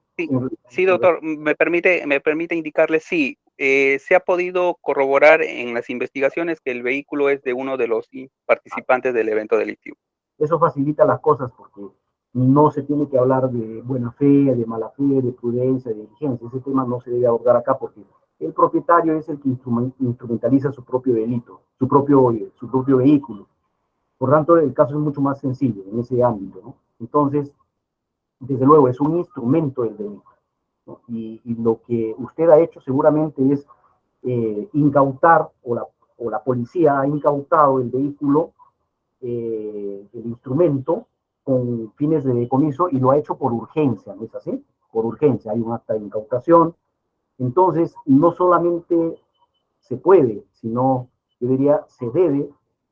Sí, doctor, me permite indicarle, sí, se ha podido corroborar en las investigaciones que el vehículo es de uno de los participantes del evento delictivo. Eso facilita las cosas porque no se tiene que hablar de buena fe, de mala fe, de prudencia, de diligencia. Ese tema no se debe abordar acá porque el propietario es el que instrumentaliza su propio delito, su propio vehículo. Por tanto, el caso es mucho más sencillo en ese ámbito, ¿no? Entonces, desde luego, es un instrumento del delito, ¿no? Y lo que usted ha hecho seguramente es incautar, o la policía ha incautado el vehículo, el instrumento, con fines de decomiso, y lo ha hecho por urgencia, ¿no es así? Por urgencia, hay un acta de incautación. Entonces, no solamente se puede, sino se debe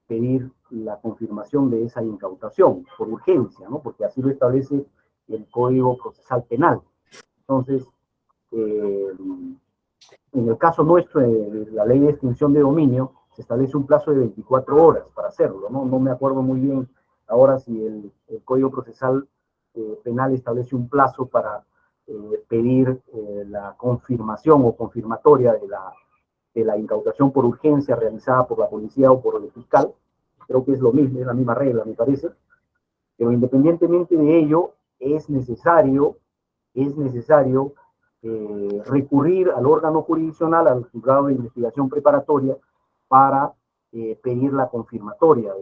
pedir la confirmación de esa incautación por urgencia, ¿no? Porque así lo establece el Código Procesal Penal. Entonces, en el caso nuestro de la ley de extinción de dominio, se establece un plazo de 24 horas para hacerlo, ¿no? No me acuerdo muy bien ahora si el Código Procesal Penal establece un plazo para pedir la confirmación o confirmatoria de la incautación por urgencia realizada por la policía o por el fiscal. Creo que es lo mismo, es la misma regla, me parece. Pero independientemente de ello, es necesario recurrir al órgano jurisdiccional, al juzgado de investigación preparatoria, para pedir la confirmatoria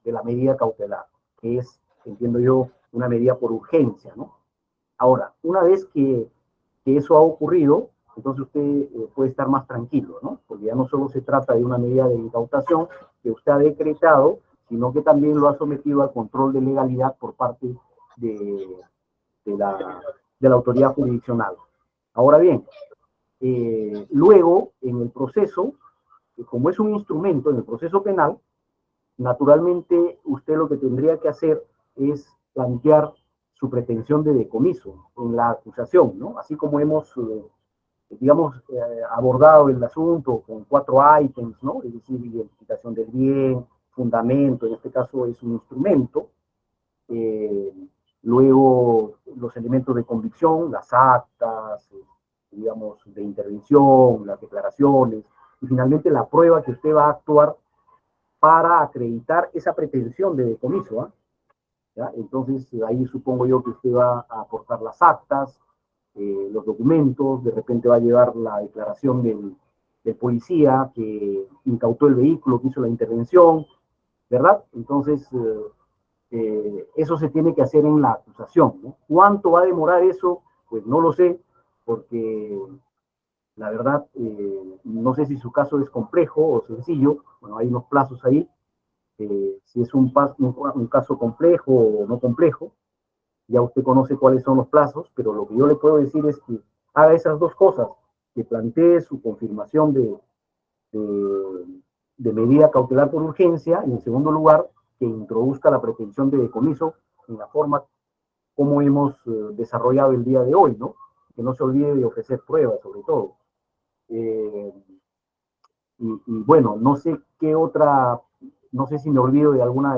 de la medida cautelar, que es, entiendo yo, una medida por urgencia, ¿no? Ahora, una vez que eso ha ocurrido, entonces usted puede estar más tranquilo, ¿no? Porque ya no solo se trata de una medida de incautación que usted ha decretado, sino que también lo ha sometido al control de legalidad por parte de la autoridad jurisdiccional. Ahora bien, luego, en el proceso, como es un instrumento en el proceso penal, naturalmente usted lo que tendría que hacer es plantear su pretensión de decomiso en la acusación, ¿no? Así como hemos, abordado el asunto con 4 ítems, ¿no? Es decir, identificación del bien, fundamento, en este caso es un instrumento, luego los elementos de convicción, las actas, de intervención, las declaraciones, y finalmente la prueba que usted va a actuar para acreditar esa pretensión de decomiso, ¿eh? ¿Ya? Entonces, ahí supongo yo que usted va a aportar las actas, los documentos, de repente va a llevar la declaración del policía que incautó el vehículo, que hizo la intervención, ¿verdad? Entonces, eso se tiene que hacer en la acusación, ¿no? ¿Cuánto va a demorar eso? Pues no lo sé, porque la verdad, no sé si su caso es complejo o sencillo. Bueno, hay unos plazos ahí, si es un caso complejo o no complejo, ya usted conoce cuáles son los plazos, pero lo que yo le puedo decir es que haga esas dos cosas, que plantee su confirmación de medida cautelar por urgencia, y en segundo lugar, que introduzca la pretensión de decomiso en la forma como hemos desarrollado el día de hoy, ¿no? que no se olvide de ofrecer pruebas, sobre todo. Y bueno, no sé qué otra, no sé si me olvido de alguna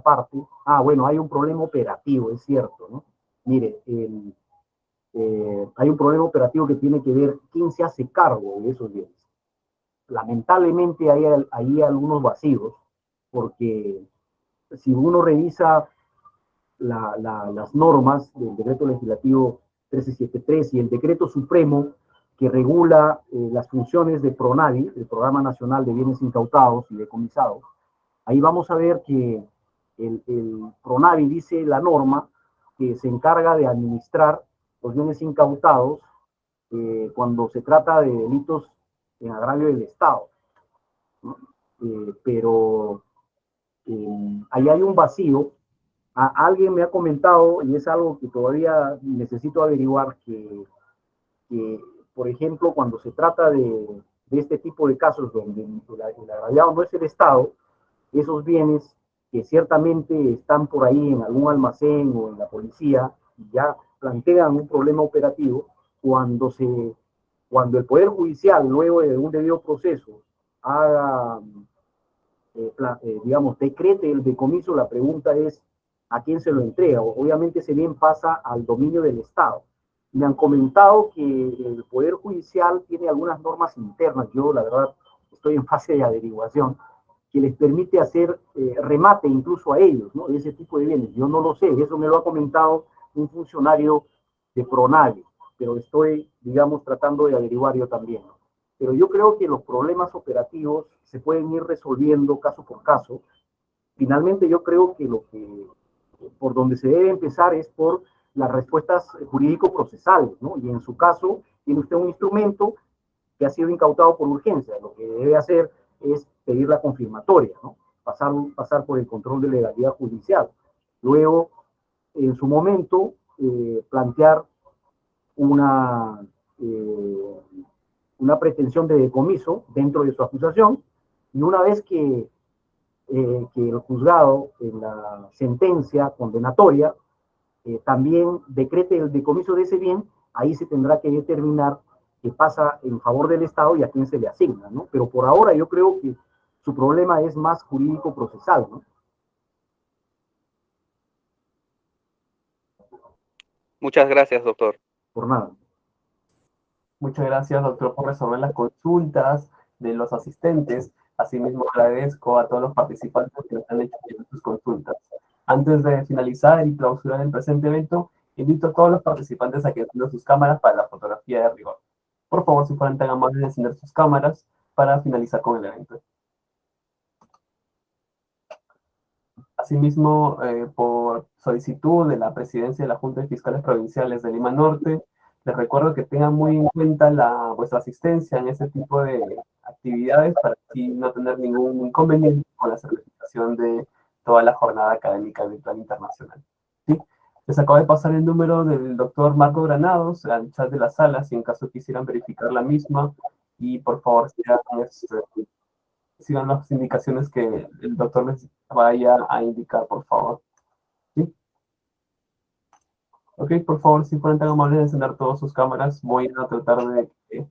parte. Ah, bueno, hay un problema operativo, es cierto, ¿no? Mire, hay un problema operativo que tiene que ver quién se hace cargo de esos bienes. Lamentablemente hay algunos vacíos, porque si uno revisa las normas del decreto legislativo 1373 y el decreto supremo que regula las funciones de PRONAVI, el Programa Nacional de Bienes Incautados y Decomisados, ahí vamos a ver que el PRONAVI dice la norma que se encarga de administrar los bienes incautados cuando se trata de delitos en agravio del Estado, ¿no? Pero ahí hay un vacío. Alguien me ha comentado, y es algo que todavía necesito averiguar, que por ejemplo, cuando se trata de este tipo de casos donde el agraviado no es el Estado, esos bienes que ciertamente están por ahí en algún almacén o en la policía, y ya plantean un problema operativo, cuando el Poder Judicial, luego de un debido proceso, haga, digamos, decrete el decomiso, la pregunta es a quién se lo entrega. Obviamente ese bien pasa al dominio del Estado. Me han comentado que el Poder Judicial tiene algunas normas internas, yo la verdad estoy en fase de averiguación, que les permite hacer remate incluso a ellos, ¿no? De ese tipo de bienes. Yo no lo sé, eso me lo ha comentado un funcionario de PRONAVI, pero estoy, digamos, tratando de averiguar yo también, ¿no? Pero yo creo que los problemas operativos se pueden ir resolviendo caso por caso. Finalmente yo creo que por donde se debe empezar es por las respuestas jurídico-procesales, ¿no? Y en su caso tiene usted un instrumento que ha sido incautado por urgencia. Lo que debe hacer es pedir la confirmatoria, ¿no? Pasar por el control de legalidad judicial. Luego, en su momento, plantear una pretensión de decomiso dentro de su acusación, y una vez que el juzgado, en la sentencia condenatoria, también decrete el decomiso de ese bien, ahí se tendrá que determinar qué pasa en favor del Estado y a quién se le asigna, ¿no? Pero por ahora yo creo que su problema es más jurídico-procesal, ¿no? Muchas gracias, doctor. Por nada. Muchas gracias, doctor, por resolver las consultas de los asistentes. Asimismo, agradezco a todos los participantes que nos han hecho sus consultas. Antes de finalizar y clausurar el presente evento, invito a todos los participantes a que enciendan sus cámaras para la fotografía de rigor. Por favor, si fueran tan amables de encender sus cámaras para finalizar con el evento. Asimismo, por solicitud de la Presidencia de la Junta de Fiscales Provinciales de Lima Norte, les recuerdo que tengan muy en cuenta vuestra asistencia en este tipo de actividades para así no tener ningún inconveniente con la certificación de toda la jornada académica virtual internacional. ¿Sí? Les acabo de pasar el número del doctor Marco Granados al chat de la sala, si en caso quisieran verificar la misma, y por favor sigan las indicaciones que el doctor les vaya a indicar, por favor. ¿Sí? Ok, por favor, si fueran tan amables de encender todas sus cámaras, voy a tratar de que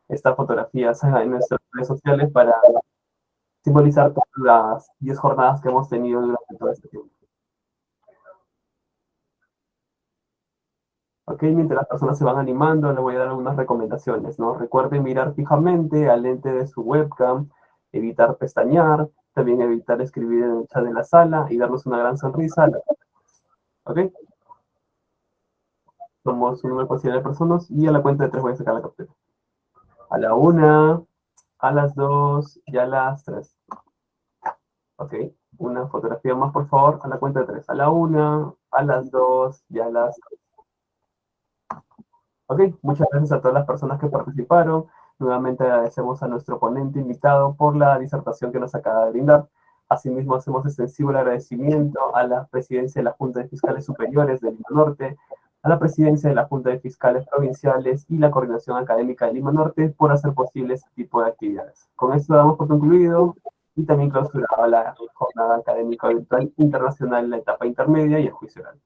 esta fotografía salga en nuestras redes sociales para simbolizar todas las 10 jornadas que hemos tenido durante todo este tiempo. Ok, mientras las personas se van animando, les voy a dar algunas recomendaciones, ¿no? Recuerden mirar fijamente al lente de su webcam, evitar pestañear, también evitar escribir en el chat de la sala y darnos una gran sonrisa. ¿Ok? Somos un número posible de personas y a la cuenta de 3 voy a sacar la captura. A la 1, a las 2 y a las 3. Ok, una fotografía más, por favor, a la cuenta de 3. A la 1, a las 2 y a las 3. Ok, muchas gracias a todas las personas que participaron. Nuevamente agradecemos a nuestro ponente invitado por la disertación que nos acaba de brindar. Asimismo, hacemos extensivo el agradecimiento a la Presidencia de la Junta de Fiscales Superiores de Lima Norte, a la Presidencia de la Junta de Fiscales Provinciales y la Coordinación Académica de Lima Norte por hacer posible este tipo de actividades. Con esto damos por concluido y también clausurada la jornada académica virtual internacional en la etapa intermedia y el juicio oral.